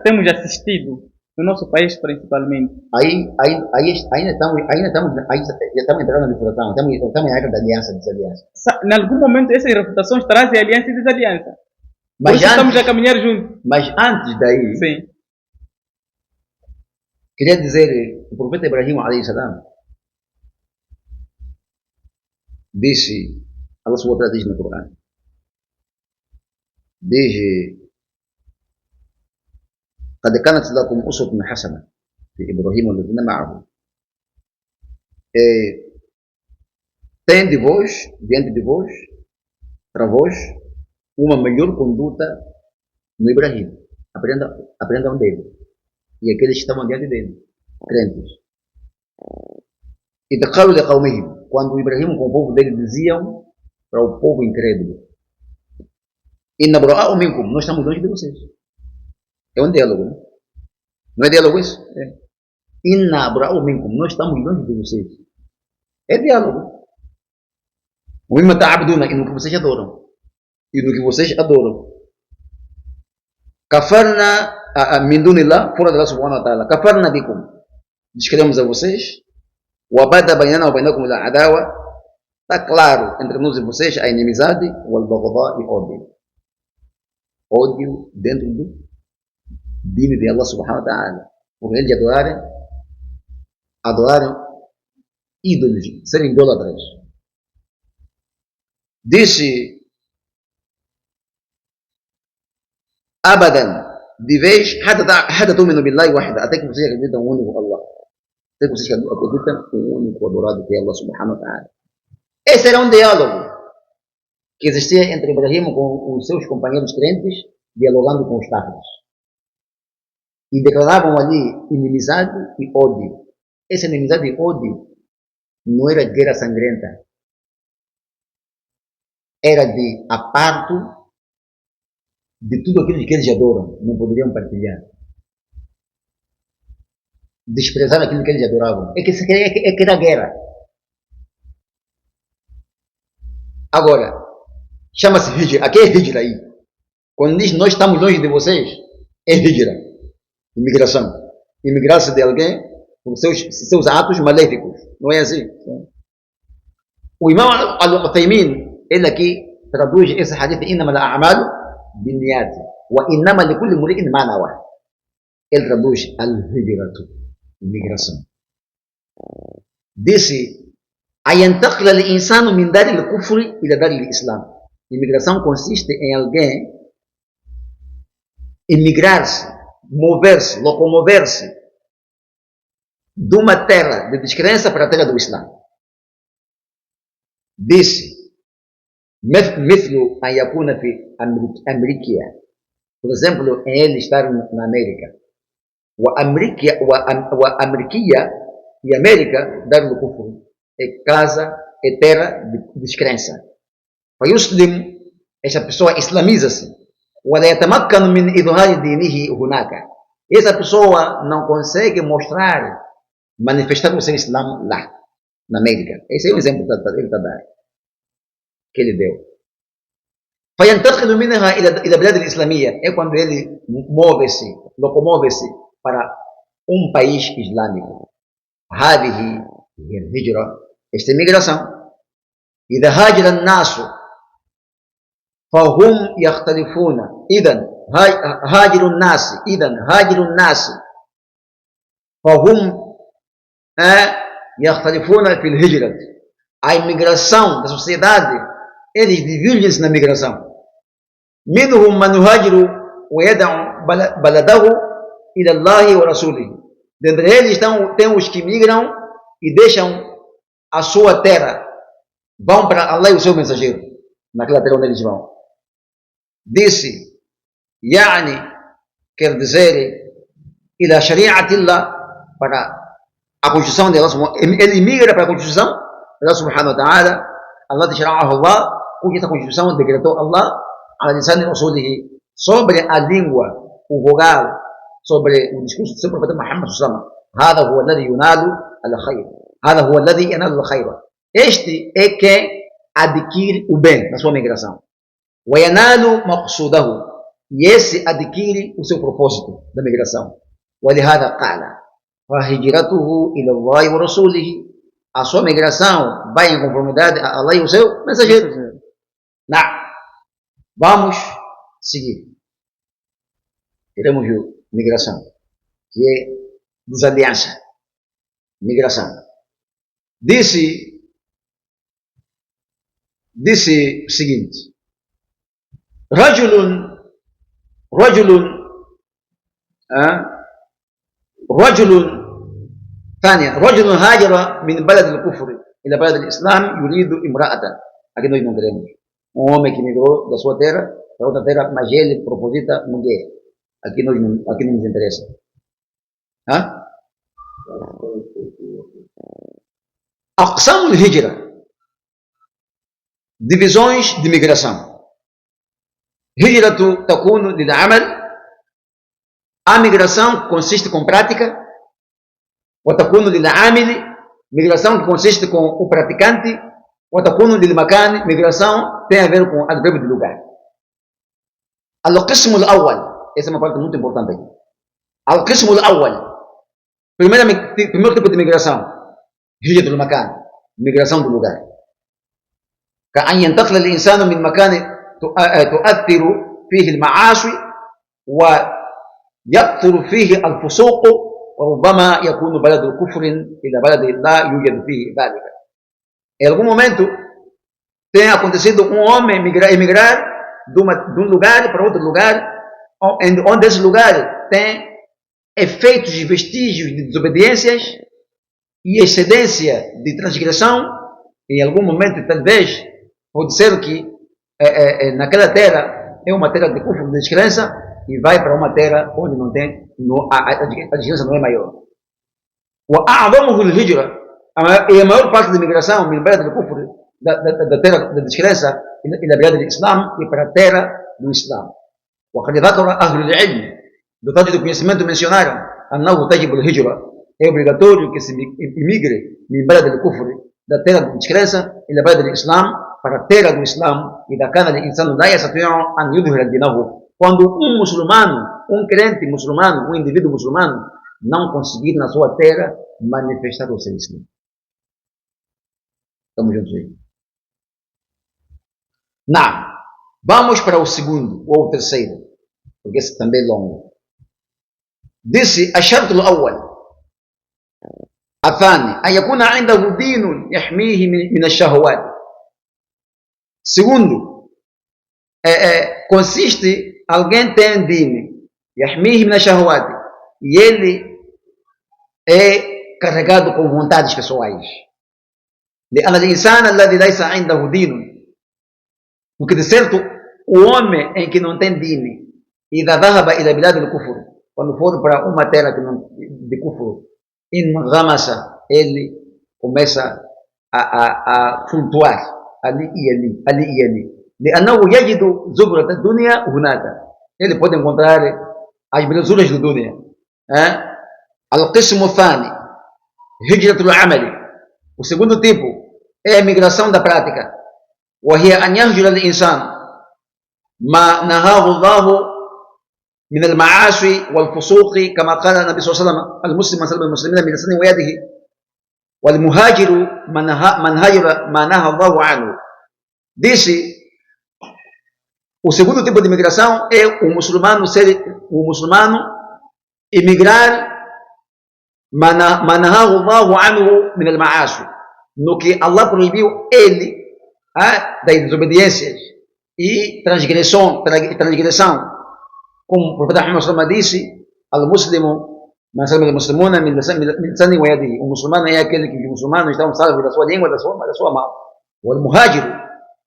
[SPEAKER 1] temos assistido no nosso país principalmente.
[SPEAKER 2] Ainda estamos, já estamos entrando na refutação, estamos na era da aliança e desaliança.
[SPEAKER 1] Em algum momento essas refutações trazem aliança e desaliança.
[SPEAKER 2] Mas
[SPEAKER 1] estamos a caminhar juntos.
[SPEAKER 2] Mas antes daí,
[SPEAKER 1] sim,
[SPEAKER 2] queria dizer, o profeta Ibrahim alayhi salam disse, Allah subhanahu wa ta'ala diz no Corão, diz, قد كانت لكم أسوة حسنة في إبراهيم والذين معه. Tem de vós, diante de vós, para vós, uma melhor conduta no Ibrahim. Aprendam dele. E aqueles que estavam diante dele, crentes. E declarou de Qaumihim, quando o Ibrahim com o povo dele diziam para o povo incrédulo, Inna bra'a'u minkum, nós estamos longe de vocês. É um diálogo, né? Não é diálogo isso? É. Inna bra'a'u minkum, nós estamos longe de vocês. É diálogo. O mimma ta'abuduna, e no que vocês adoram. E no que vocês adoram. Kafarna min dunillah, fora de Allah subhanahu wa ta'ala. Kafarna bikum. Descrevemos a vocês. Wa bada bainana wa bainakum al-adawa. Está claro entre nós e vocês a inimizade, wal baghdha e ódio. Ódio dentro do dino de Allah subhanahu wa ta'ala. Por eles adorarem ídolos, serem idólatras. Disse abadan, de vez, hatta tu'minu billahi wahda, até que vocês acreditam no único Allah. Até que vocês acreditam no único adorado que é Allah subhanahu wa ta'ala. Esse era um diálogo que existia entre Ibrahim com os seus companheiros crentes, dialogando com os cáfiros. E declaravam ali inimizade e ódio. Essa inimizade e ódio não era guerra sangrenta. Era de aparto de tudo aquilo que eles adoram, não poderiam partilhar. Desprezar aquilo que eles adoravam. É que era guerra. Agora, chama-se hijra. Aqui é hijra aí. Quando diz nós estamos longe de vocês, é hijra. Imigração. Imigrar-se de alguém por seus atos maléficos. Não é assim? O Imam Al-Uthaymin, ele aqui traduz esse hadith, innama al-a'malu bin-niyat wa innama likulli imri'in ma nawa. Ele traduz al-hijratu, imigração. Disse, ayantaqila al-insanu min dar al-kufri ila dar al-islam. Imigração consiste em alguém imigrar-se, mover-se, locomover-se de uma terra de descrença para a terra do Islã. Disse, مثل أن يكون في أمريكا, por exemplo, em ele estar na América. وأمريكية e América, dar no kufr, é casa, é terra de descrença. فيسلم, essa pessoa islamiza-se. ولا يتمكن من إظهار دينه هناك. Essa pessoa não consegue mostrar, manifestar o seu Islã lá, na América. Esse é o exemplo que ele está dando, que ele deu. فينتقل منها إلى البلاد الإسلامية. É quando ele locomove-se para um país islâmico. هذه هي الهجرة. Esta é migração. إذا هاجر الناس فهم يختلفون. إذا هاجر الناس فهم يختلفون في الهجرة. A imigração da sociedade, eles dividem-se na migração. منهم من يهاجر ويدع بلده إلى الله ورسوله. Dentre eles tem os que migram e deixam a sua terra, vão para Allah e o seu mensageiro, naquela terra onde eles vão. Disse, يعني, quer dizer, إلى شريعة الله, para a Constituição de Allah. Ele migra para a Constituição de Allah subhanahu wa ta'ala. Allah تشرعه الله, cuja essa Constituição decretou Allah على لسان رسوله, sobre a língua, o vogal, sobre o discurso do seu profeta Muhammad sallallahu alaihi wasallam. هذا هو الذي ينال الخير. هذا هو الذي ينال الخير. Este é que adquire o bem na sua migração. وينال مقصوده, e esse adquire o seu propósito da migração. وَلِهَذَا قَالَ فَهِجْرَتُهُ إِلَى اللَّهِ وَرَسُولِهِ. A sua migração vai em conformidade a Allah e o seu mensageiro. Não. Vamos seguir. Queremos ver migração, que é desaliança. Migração. Disse o seguinte: رجل ثانية رجل هاجر من بلد الكفر إلى بلد الإسلام يريد امرأة. Aqui nós não queremos. Homem que migrou da sua terra para outra terra, mas ele proposita mulher. Aqui não nos interessa. أقسام الهجرة. Divisões de migração. هجرة تكون للعمل. A migração consiste com prática. وتكون للعامل. Migração que consiste com o praticante. وتكون للمكان. Migração tem a ver com advérbio de lugar. القسم الأول. Essa é uma parte muito importante aqui. القسم الأول. Primeiro tipo de migração. هجرة المكان. Migração do lugar. كأن ينتقل الإنسان من مكان تؤثر فيه المعاصي ويكثر فيه الفسوق وربما يكون بلد الكفر إلى بلد لا يوجد فيه ذلك. Em algum momento tem acontecido homem emigrar de um lugar para outro lugar, onde esse lugar tem efeitos e vestígios de desobediências e excedência de transgressão. Em algum momento, talvez, pode ser que naquela terra é uma terra de kufr, de descrença, e vai para uma terra onde não tem, a descrença não é maior. E a maior parte da migração, da terra da descrença, e da verdade do Islã, e para a terra do Islã. وقد ذكر أهل العلم, dotados do conhecimento, mencionaram أنه تجب الهجرة. É obrigatório que se imigre min balad al-kufr, da terra da descrença, e da balad al-Islam, para a terra do Islã, e da cana de insano la yastati'u an yudhhira dinahu. Quando um muçulmano, um crente muçulmano, um indivíduo muçulmano, não conseguir na sua terra manifestar o seu Islã. Estamos juntos aí? Não. Vamos para o segundo, ou o terceiro, porque esse também é longo. Disse الشرط الأول الثاني أن يكون عنده دين يحميه من الشهوات. Segundo, consiste alguém tem din يحميه من الشهوات, e ele é carregado com vontades pessoais. لأن الإنسان الذي ليس عنده دين, porque de certo o homem em que não tem din, إذا ذهب إلى بلاد الكفر, quando for para uma terra de kufr, enramassa, ele começa a flutuar ali e ali. لأنه يجد زبرة الدنيا هناك. Ele pode encontrar as belezuras do dunya. القسم الثاني هجرة العمل. O segundo tipo é a migração da prática. وهي أن يهجر الإنسان ما نهاه الله من المعاصي والفسوق, كما قال النبي صلى الله عليه وسلم المسلم من سلم المسلمين من لسانه ويده, والمهاجر من هاجر ما نهى الله عنه. Disse, o segundo tipo de migração é o muçulmano emigrar ما نهاه الله عنه من المعاصي, no que Allah proibiu ele das desobediências e transgressão. Como o profeta Muhammad sallallahu alaihi wasallam disse, al-muslimu man salima al-muslimuna min lisanihi wa yadihi. O muçulmano é aquele que os muçulmanos estão salvos da sua língua, da sua mão. O al-muhajiru,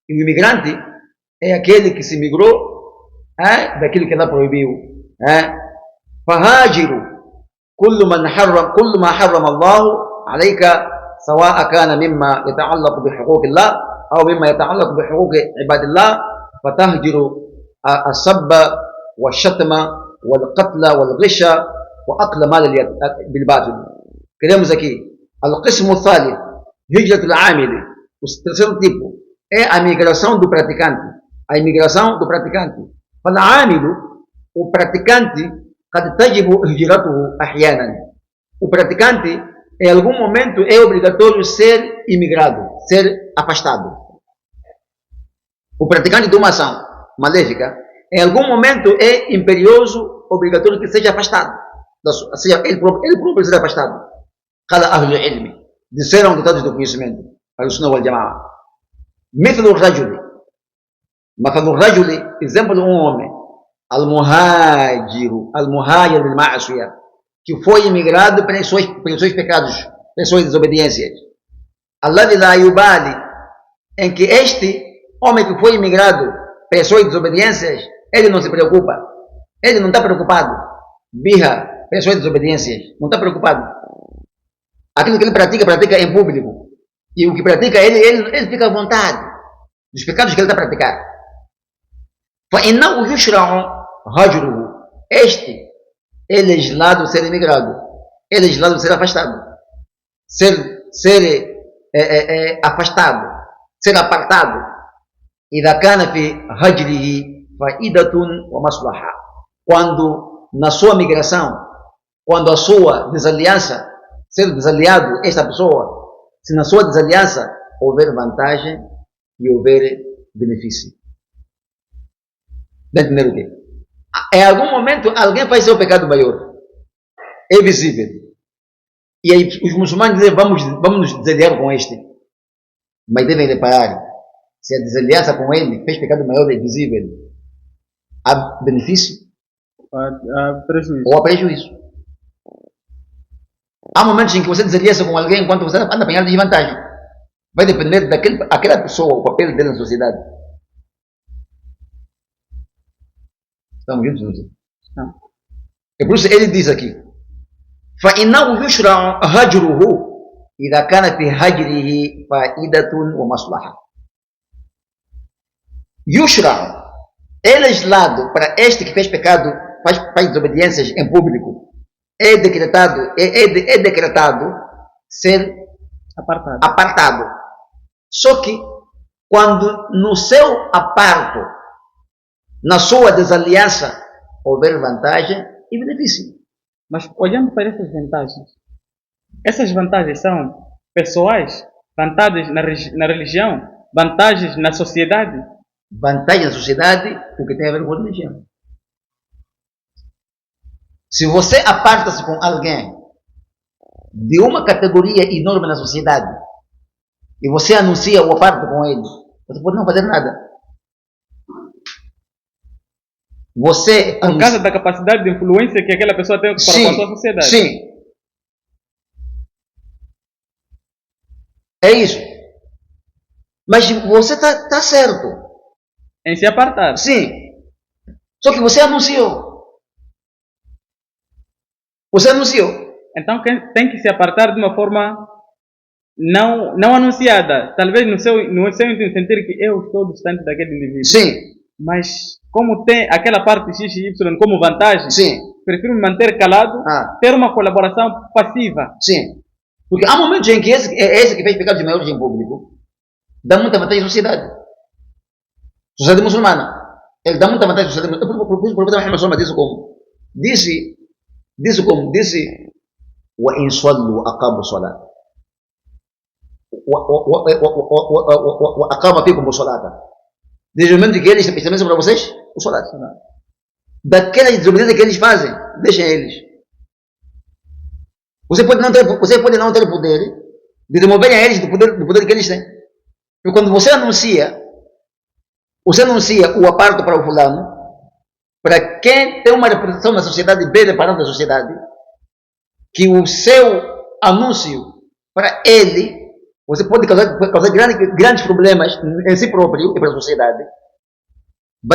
[SPEAKER 2] e o imigrante, é aquele que se migrou daquilo que Allah proibiu. Fahajiru kullu ma harrama Allah alayka, sawa'a kana mimma yata'allaqu bi huquqillah aw mimma yata'allaqu bi huquqi ibadillah, fatahjiru as-sabba والشتم والقتل والغش وأكل مال بالباطل. Queremos aqui القسم الثالث هجرة العامل. O terceiro tipo é a migração do praticante. A imigração do praticante. فالعامل o praticante, قد تجب هجرته أحيانا. O praticante, em algum momento, é obrigatório ser imigrado, ser afastado. O praticante de uma ação maléfica, em algum momento é imperioso, obrigatório que seja afastado. Seja, ele próprio seja afastado. قال أهل العلم, disseram dotados do conhecimento, al-Sunnah wal-Jama'a. مثل الرجل, exemplo de um homem, al-muhajir bil-ma'asiyah, que foi imigrado pelos seus pecados, pelas suas desobediências. Alladhi la yubali, em que este homem que foi imigrado pelas suas desobediências, ele não se preocupa, ele não está preocupado, biha, pelas suas desobediências, não está preocupado. Aquilo que ele pratica em público, e o que pratica, ele fica à vontade dos pecados que ele está a praticar. فإنه يشرع هجره, este é legislado ser imigrado, é legislado ser afastado, ser afastado, ser apartado. إذا كان في هجره فائدة ومصلحة, quando na sua migração, quando a sua desaliança, ser desaliado esta pessoa, se na sua desaliança houver vantagem e houver benefício. Está entendendo o quê? Em algum momento alguém faz seu pecado maior, é visível, e aí os muçulmanos dizem vamos nos desaliar com este, mas devem reparar, se a desaliança com ele fez pecado maior, é visível, há benefício ou há prejuízo. Há momentos em que você desaliança com alguém enquanto você anda apanhado de vantagem, vai depender daquela pessoa, o papel dela na sociedade. Estamos juntos? Não. É por isso ele diz aqui, فإنه يشرع هجره إذا كان في هجره فائدة ومصلحة. Yushra, é legislado para este que fez pecado, faz desobediências em público, é decretado ser apartado. Só que quando no seu aparto, na sua desaliança, houver vantagem e benefício.
[SPEAKER 1] Mas olhando para essas vantagens são pessoais, vantagens na religião, vantagens na sociedade.
[SPEAKER 2] Vantagem na sociedade, o que tem a ver com a religião. Se você aparta-se com alguém de uma categoria enorme na sociedade e você anuncia o aparto com ele, você pode não fazer nada. Você
[SPEAKER 1] por causa da capacidade de influência que aquela pessoa tem para com a sua sociedade.
[SPEAKER 2] Sim. É isso. Mas você está certo
[SPEAKER 1] em se apartar.
[SPEAKER 2] Sim. Só que você anunciou.
[SPEAKER 1] Então tem que se apartar de uma forma não anunciada. Talvez no seu sentir que eu estou distante daquele indivíduo.
[SPEAKER 2] Sim.
[SPEAKER 1] Mas como tem aquela parte X e Y como vantagem,
[SPEAKER 2] sim,
[SPEAKER 1] prefiro me manter calado, ter uma colaboração passiva.
[SPEAKER 2] Sim. Porque há momentos em que esse que fez pecados maiores em público dá muita vantagem à sociedade. Sociedade muçulmana. Ele dá muita vantagem à sociedade muçulmana. O profeta Muhammad disse وَإِنْ صَلُّوا أَقَامُوا الصَّلَاةَ وَأَقَامَ فِيكُمُ الصَّلَاةَ. Desde o momento que eles estabelecem para vocês o salat. Daquela desobediência que eles fazem, deixem eles. Você pode não ter o poder de remover a eles do poder que eles têm. Porque quando você anuncia o aparto para o fulano, para quem tem uma representação na sociedade, bem reparado da sociedade, que o seu anúncio para ele, você pode causar grandes problemas em si próprio e para a sociedade.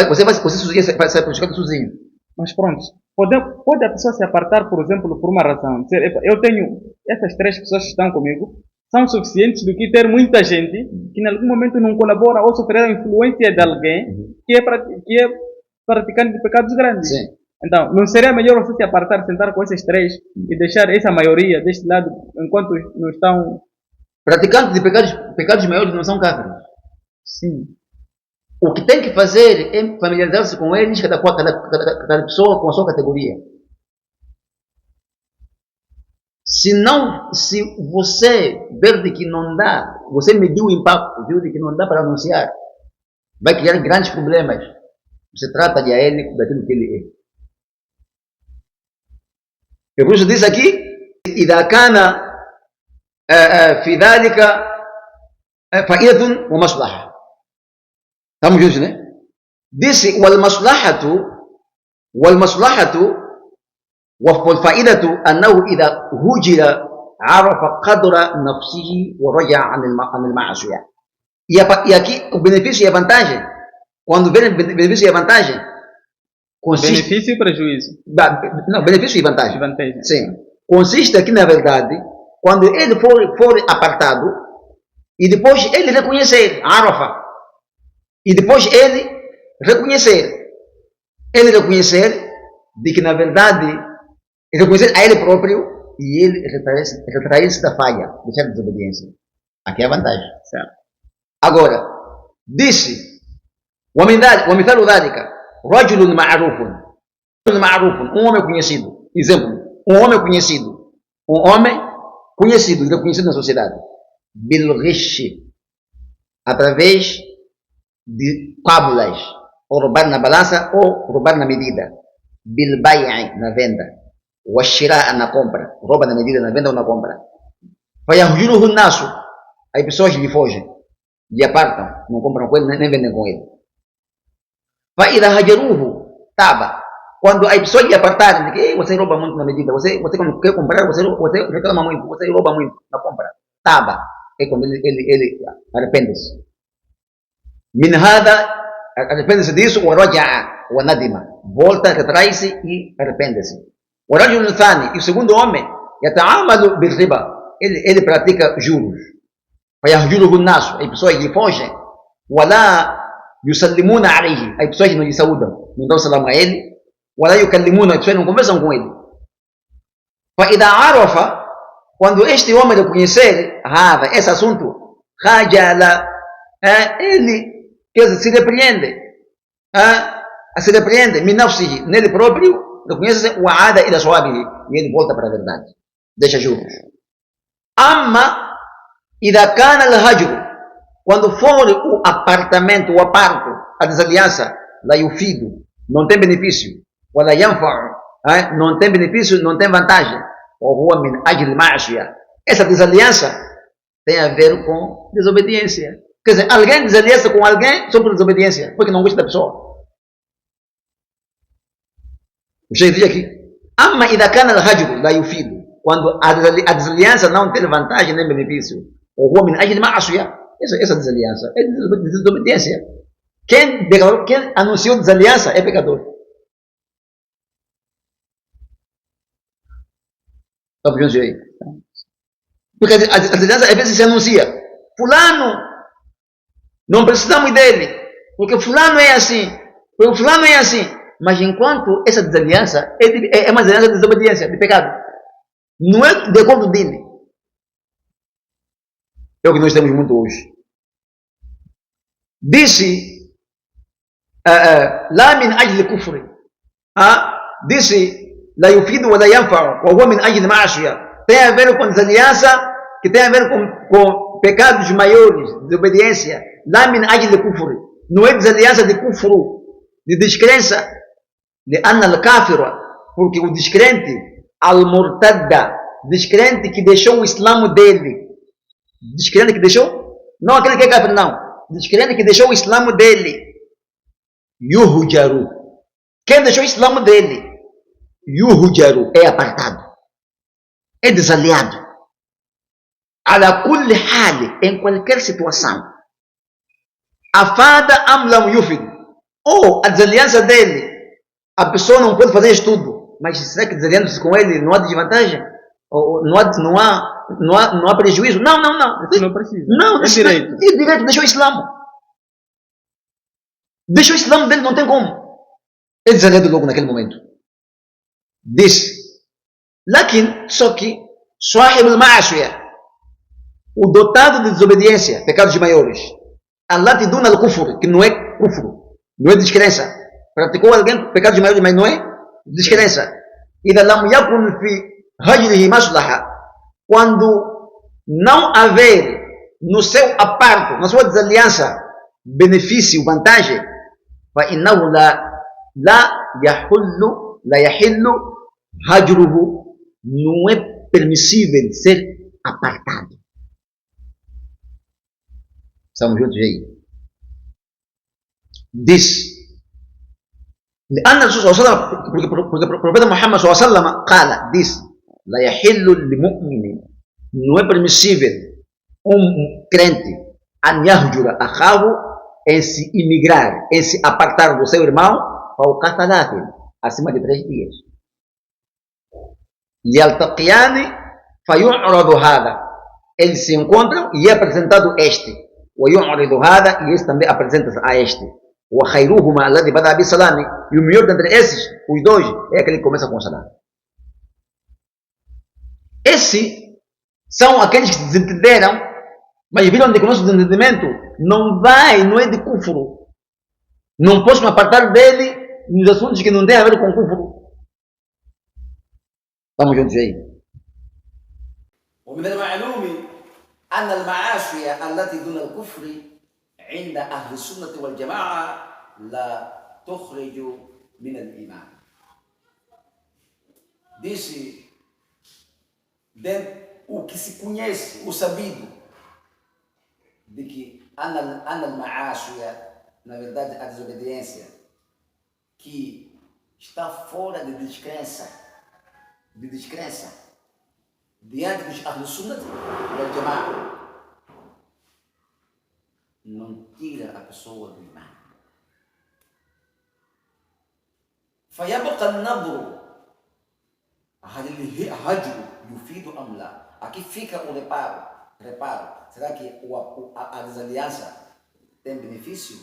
[SPEAKER 2] Você vai ser prejudicado sozinho.
[SPEAKER 1] Mas pronto, pode a pessoa se apartar, por exemplo, por uma razão. Eu tenho essas 3 pessoas que estão comigo, são suficientes do que ter muita gente que em algum momento não colabora ou sofrer a influência de alguém que é praticante de pecados grandes.
[SPEAKER 2] Sim.
[SPEAKER 1] Então, não seria melhor você se apartar, sentar com esses 3 e deixar essa maioria deste lado enquanto não estão...
[SPEAKER 2] Praticantes de pecados maiores não são cáfiros.
[SPEAKER 1] Sim.
[SPEAKER 2] O que tem que fazer é familiarizar-se com eles, cada pessoa com a sua categoria. Se você ver de que não dá, você mediu o impacto, viu de que não dá para anunciar, vai criar grandes problemas. Você trata de a ele daquilo que ele é. Eu por isso disse aqui, إذا كان في ذلك فائدة ومصلحة. Estamos juntos, né? Disse والمصلحة والفائدة أنه إذا هجر عرف قدر نفسه ورجع عن المعصية. E aqui o benefício e a vantagem, quando vem benefício e a vantagem, consiste...
[SPEAKER 1] Benefício e prejuízo?
[SPEAKER 2] Não, benefício e vantagem.
[SPEAKER 1] Vantagem.
[SPEAKER 2] Sim. Consiste aqui, na verdade, quando ele for apartado e depois ele reconhecer, Arafa, e depois ele reconhecer de que, na verdade, reconhecer a ele próprio e ele retrair-se da falha, deixar de desobediência. Aqui é a vantagem.
[SPEAKER 1] Certo.
[SPEAKER 2] Agora, disse, ومثال ذلك رجل معروف, um homem conhecido. Exemplo, um homem conhecido, reconhecido na sociedade, bilghish, através de cábulas, ou roubar na balança ou roubar na medida, bilbai' na venda, washira na compra, rouba na medida, na venda ou na compra. Fayahjuruhu nasu, aí pessoas lhe fogem, lhe apartam, não compram com ele, nem vendem com ele. Fa'idha hajaruhu taba, quando as pessoas lhe apartarem, que você rouba muito na medida, você quando quer comprar, você reclama muito, você rouba muito na compra. Taba, é quando ele arrepende-se. Min hada, arrepende-se disso, wa raja'a, wa nadima, volta, retrai-se e arrepende-se. O rajul thani, e o segundo homem, yata'amalu bil riba, ele pratica juros. Fayahjuruhu nasu, as pessoas lhe fogem, wa la yusallimuna alayhi, as pessoas não lhe saúdam, não dão salam a ele. ولا يكلمون, as pessoas não conversam com ele. فإذا عرف, quando este homem reconhecer esse assunto, خجل, ele se repreende, من نفسه, nele próprio, reconhece, وعاد إلى صوابه, e ele volta para a verdade, deixa juros. أما إذا كان الهجر, quando for o apartamento, o aparto, a desaliança, la yufidu, não tem benefício, ولا ينفع, não tem benefício, não tem vantagem, وهو من أجل المعصية. Essa desaliança tem a ver com desobediência. Quer dizer, alguém desaliança com alguém só por desobediência, porque não gosta da pessoa. O Sheikh diz aqui, أما إذا كان الهجر لا يفيد, quando a desaliança não tem vantagem nem benefício, وهو من أجل المعصية, essa desaliança é desobediência. Quem anunciou desaliança é pecador. Porque a desaliança às vezes se anuncia, fulano, não precisamos dele, porque fulano é assim, mas enquanto essa desaliança é uma desaliança de desobediência, de pecado, não é de acordo dele. É o que nós temos muito hoje. Disse, lá min ajli kufri, disse, la yufidu wa la yanfa'u, wa huwa min ajli ma'asiya, tem a ver com desaliança, que tem a ver com pecados maiores, de obediência. La min ajli kufri, não é desaliança de kufru, de descrença, de anna al-kafira, porque o descrente, al-murtadda, descrente que deixou o islamo dele, descrente que deixou, não aquele que é kafir, não, descrente que deixou o islamo dele, yuhjaru, quem deixou o islamo dele, yuhjaru, é apartado, é desaliado, ala kulli hali, em qualquer situação, afada am lam yufid, ou a desaliança dele, a pessoa não pode fazer estudo, mas será que desaliando-se com ele não há desvantagem? Ou não há prejuízo? Não.
[SPEAKER 1] Não precisa.
[SPEAKER 2] Não,
[SPEAKER 1] é direito.
[SPEAKER 2] É direito, deixou o islamo. Deixou o islamo dele, não tem como. É desaliado logo naquele momento. Disse, lakin, só que, sahib al-ma'asiyah, o dotado de desobediência, pecados maiores, allati duna al-kufr, que não é kufru, não é descrença. Praticou alguém pecados maiores, mas não é descrença. إذا لم يكن في هجره مصلحة, quando não haver no seu aparto, na sua desaliança, benefício, vantagem, فإنه لا يحل هجره, não é permissível ser apartado. Estamos juntos aí? Diz, لأن الرسول صلى الله عليه وسلم, porque o profeta Muhammad صلى الله عليه وسلم قال, diz, لا يحل لمؤمن, não é permissível crente أن يهجر أخاه, em se imigrar, em se apartar do seu irmão, فوق ثلاث, acima de 3 dias. يلتقيان فيعرض هذا, eles se encontram e é apresentado este, ويعرض هذا, e este também apresenta-se a este. وخيرهما الذي بدأ بالسلام, e o melhor dentre esses, os dois, é aquele que começa com o salam. Esses são aqueles que se desentenderam, mas viram de que o nosso desentendimento não é de kufru. Não posso me apartar dele nos assuntos que não têm a ver com kufru. Estamos juntos aí.
[SPEAKER 3] ومن المعلوم أن المعاصي التي دون الكفر عند أهل السنة والجماعة لا تخرج من الإيمان. Disse, o que se conhece, o sabido, de que أن المعاصي, na verdade a desobediência, que está fora de descrença, diante dos Ahl Sunnah wal Jama'a, não tira a pessoa do imã. فيبقى النظر هل الهجر يفيد أم لا. Aqui fica o reparo. Será que a desaliança tem benefício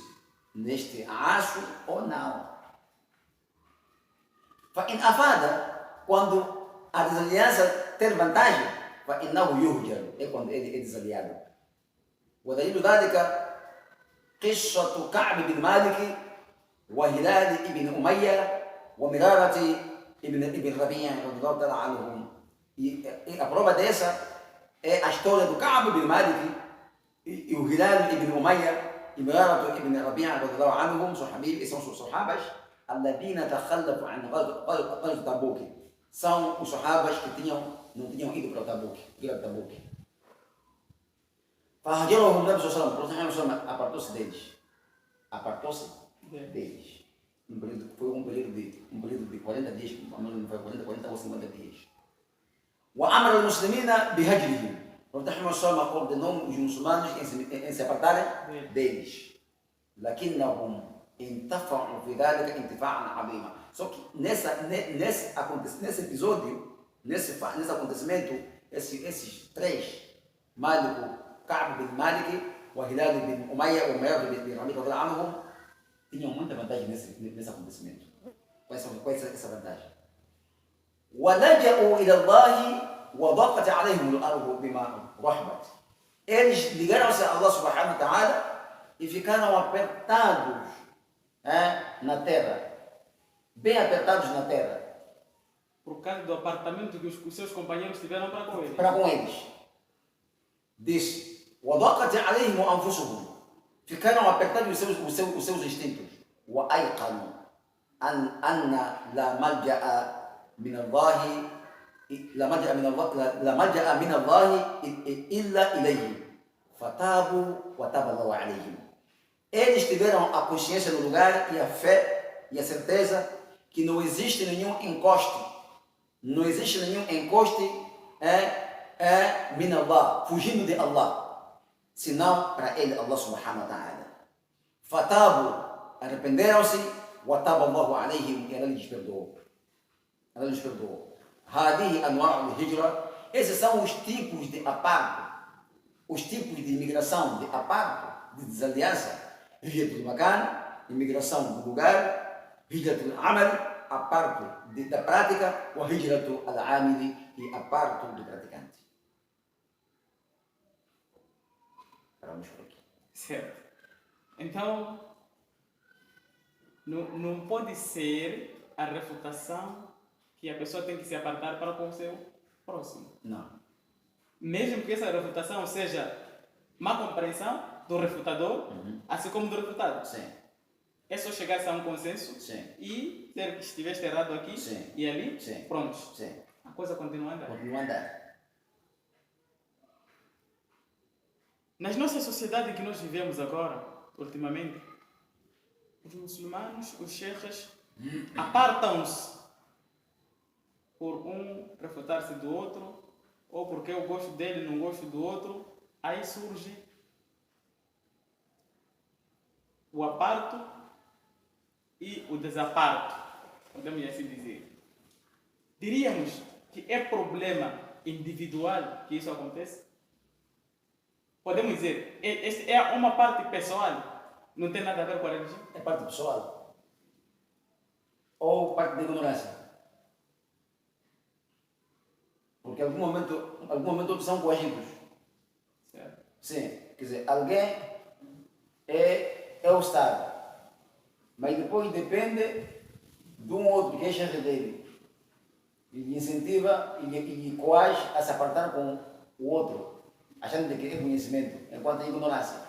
[SPEAKER 3] neste acho ou não? فإن أفاد, quando a desaliança ter vantagem, فإنه يهجر, é quando ele é desaliado. ودليل ذلك قصة كعب بن مالك وهلال بن أمية ومرارة ابن ربيع رضي الله تعالى عنهم. E a prova dessa é a história do Ka'b bin Malik e o Hilal ibn Umayya e Mirara ibn Rabi'a radhiyallahu anhum, são os sahabas alladhina takhallafu an ghazwat Tabuk. São os sahabas que não tinham ido para Tabuk. فهجرهم النبي صلى الله عليه وسلم, apartou-se deles. Foi um período de 40 dias, não foi 40 ou 50 dias. وأمر المسلمين بهجرهم. O profeta Muhammad sallallahu alaihi wasallam ordenou os muçulmanos em se apartarem deles. لكنهم انتفعوا في ذلك انتفاعا عظيما. Só que nesse episódio, nesse acontecimento, esses três, Ka'b bin Malik, o Hilal bin Umayya e o Mirara bin Rabi'a, tinham muita vantagem nesse acontecimento. Qual é essa vantagem? ولجأوا إلى الله وضاقت عليهم الأرض بما رحبت. Eles ligaram-se a Allah subhanahu wa ta'ala e ficaram apertados na terra, bem apertados na terra.
[SPEAKER 1] Por causa do apartamento que os seus companheiros tiveram
[SPEAKER 3] para com eles. Diz, وضاقت عليهم أنفسهم, ficaram apertados os seus instintos. وأيقنوا أن لا ملجأ من الله إلا إليه فتابوا وتاب الله عليهم. Eles tiveram a consciência no lugar e a fé e a certeza que não existe nenhum encoste min Allah, fugindo de Allah, senão para ele, Allah subhanahu wa ta'ala. Fatabu, arrependeram-se, wa taba Allahu alayhim, e ela lhes perdoou. Hadihi anwa'u hijra, esses são os tipos de aparto, os tipos de imigração de aparto, de desaliança. Hijratul makan, imigração do lugar, hijratul amal, aparto da prática, wa hijratul al-amili, e aparto do praticante. Paramos por aqui.
[SPEAKER 1] Certo. Então, não pode ser a refutação que a pessoa tem que se apartar para com o seu próximo.
[SPEAKER 3] Não.
[SPEAKER 1] Mesmo que essa refutação seja má compreensão do refutador, assim como do refutado.
[SPEAKER 3] Sim.
[SPEAKER 1] É só chegar-se a um consenso
[SPEAKER 3] Sim.
[SPEAKER 1] e dizer que estiveste errado aqui
[SPEAKER 3] Sim.
[SPEAKER 1] e ali,
[SPEAKER 3] Sim.
[SPEAKER 1] prontos.
[SPEAKER 3] Sim.
[SPEAKER 1] A coisa continua a andar.
[SPEAKER 3] Continua a andar.
[SPEAKER 1] Nas nossas sociedades em que nós vivemos agora, ultimamente, os muçulmanos, os sheikhs, apartam-se por um refutar-se do outro, ou porque eu gosto dele e não gosto do outro. Aí surge o aparto e o desaparto, podemos assim dizer. Diríamos que é problema individual que isso acontece? Podemos dizer, é uma parte pessoal, não tem nada a ver com a religião?
[SPEAKER 3] É parte pessoal. Ou parte da ignorância. Porque em algum momento todos são coagidos.
[SPEAKER 1] Certo.
[SPEAKER 3] Sim. Quer dizer, alguém é o Estado. Mas depois depende de um outro que é chefe dele. E lhe incentiva e lhe coage a se apartar com o outro, achando que é conhecimento, enquanto é ignorância.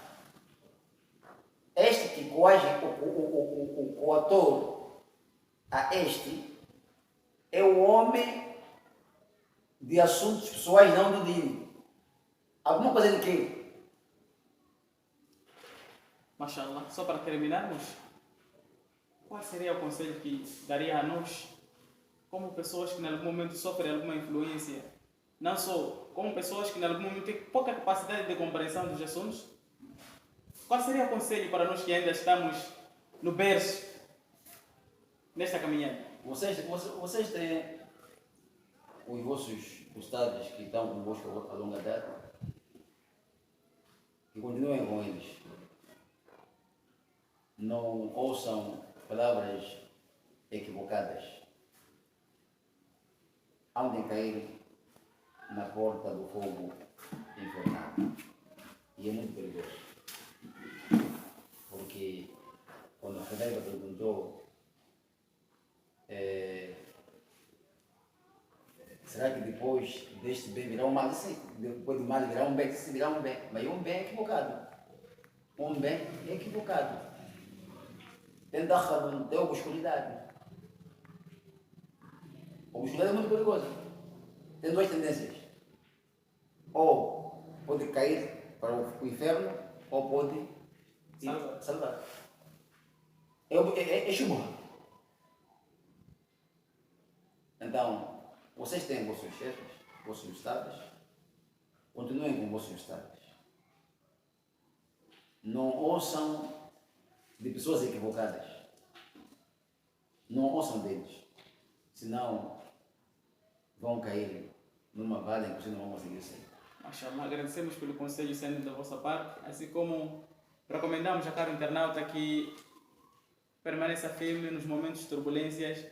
[SPEAKER 3] Este que coage o coautor a este é o homem de assuntos pessoais, não do dino. Alguma coisa ele quer.
[SPEAKER 1] Mashallah, só para terminarmos, qual seria o conselho que daria a nós, como pessoas que em algum momento sofrem alguma influência, não só como pessoas que em algum momento têm pouca capacidade de compreensão dos assuntos? Qual seria o conselho para nós que ainda estamos no berço, nesta caminhada?
[SPEAKER 3] Vocês têm os vossos ustados que estão convosco a longa data, que continuem com eles. Não ouçam palavras equivocadas. Hão de cair na porta do fogo infernal. E é muito perigoso. Porque quando a Federica perguntou será que depois deste bem virá um mal? Sim, depois do mal virá um bem, sim, virá um bem. Mas um bem é equivocado. Um bem é equivocado. Tem dakhal, tem obscuridade. A obscuridade é muito perigosa. Tem duas tendências. Ou pode cair para o inferno, ou pode salvar. É shubha. Então, vocês têm vossos chefes, vossos estados, continuem com vossos estados. Não ouçam de pessoas equivocadas. Não ouçam deles. Senão vão cair numa vala em que vocês não vão conseguir sair.
[SPEAKER 1] Mashallah, agradecemos pelo conselho sendo da vossa parte, assim como recomendamos a cada internauta que permaneça firme nos momentos de turbulências,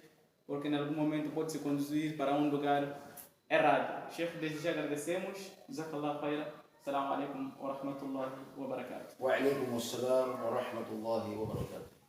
[SPEAKER 1] porque em algum momento pode se conduzir para um lugar errado. Chefe, desde já agradecemos. Jazakallah khaira. Assalamu alaikum wa rahmatullahi wa barakatuh.
[SPEAKER 3] Wa alaikum assalam wa rahmatullahi wa barakatuh.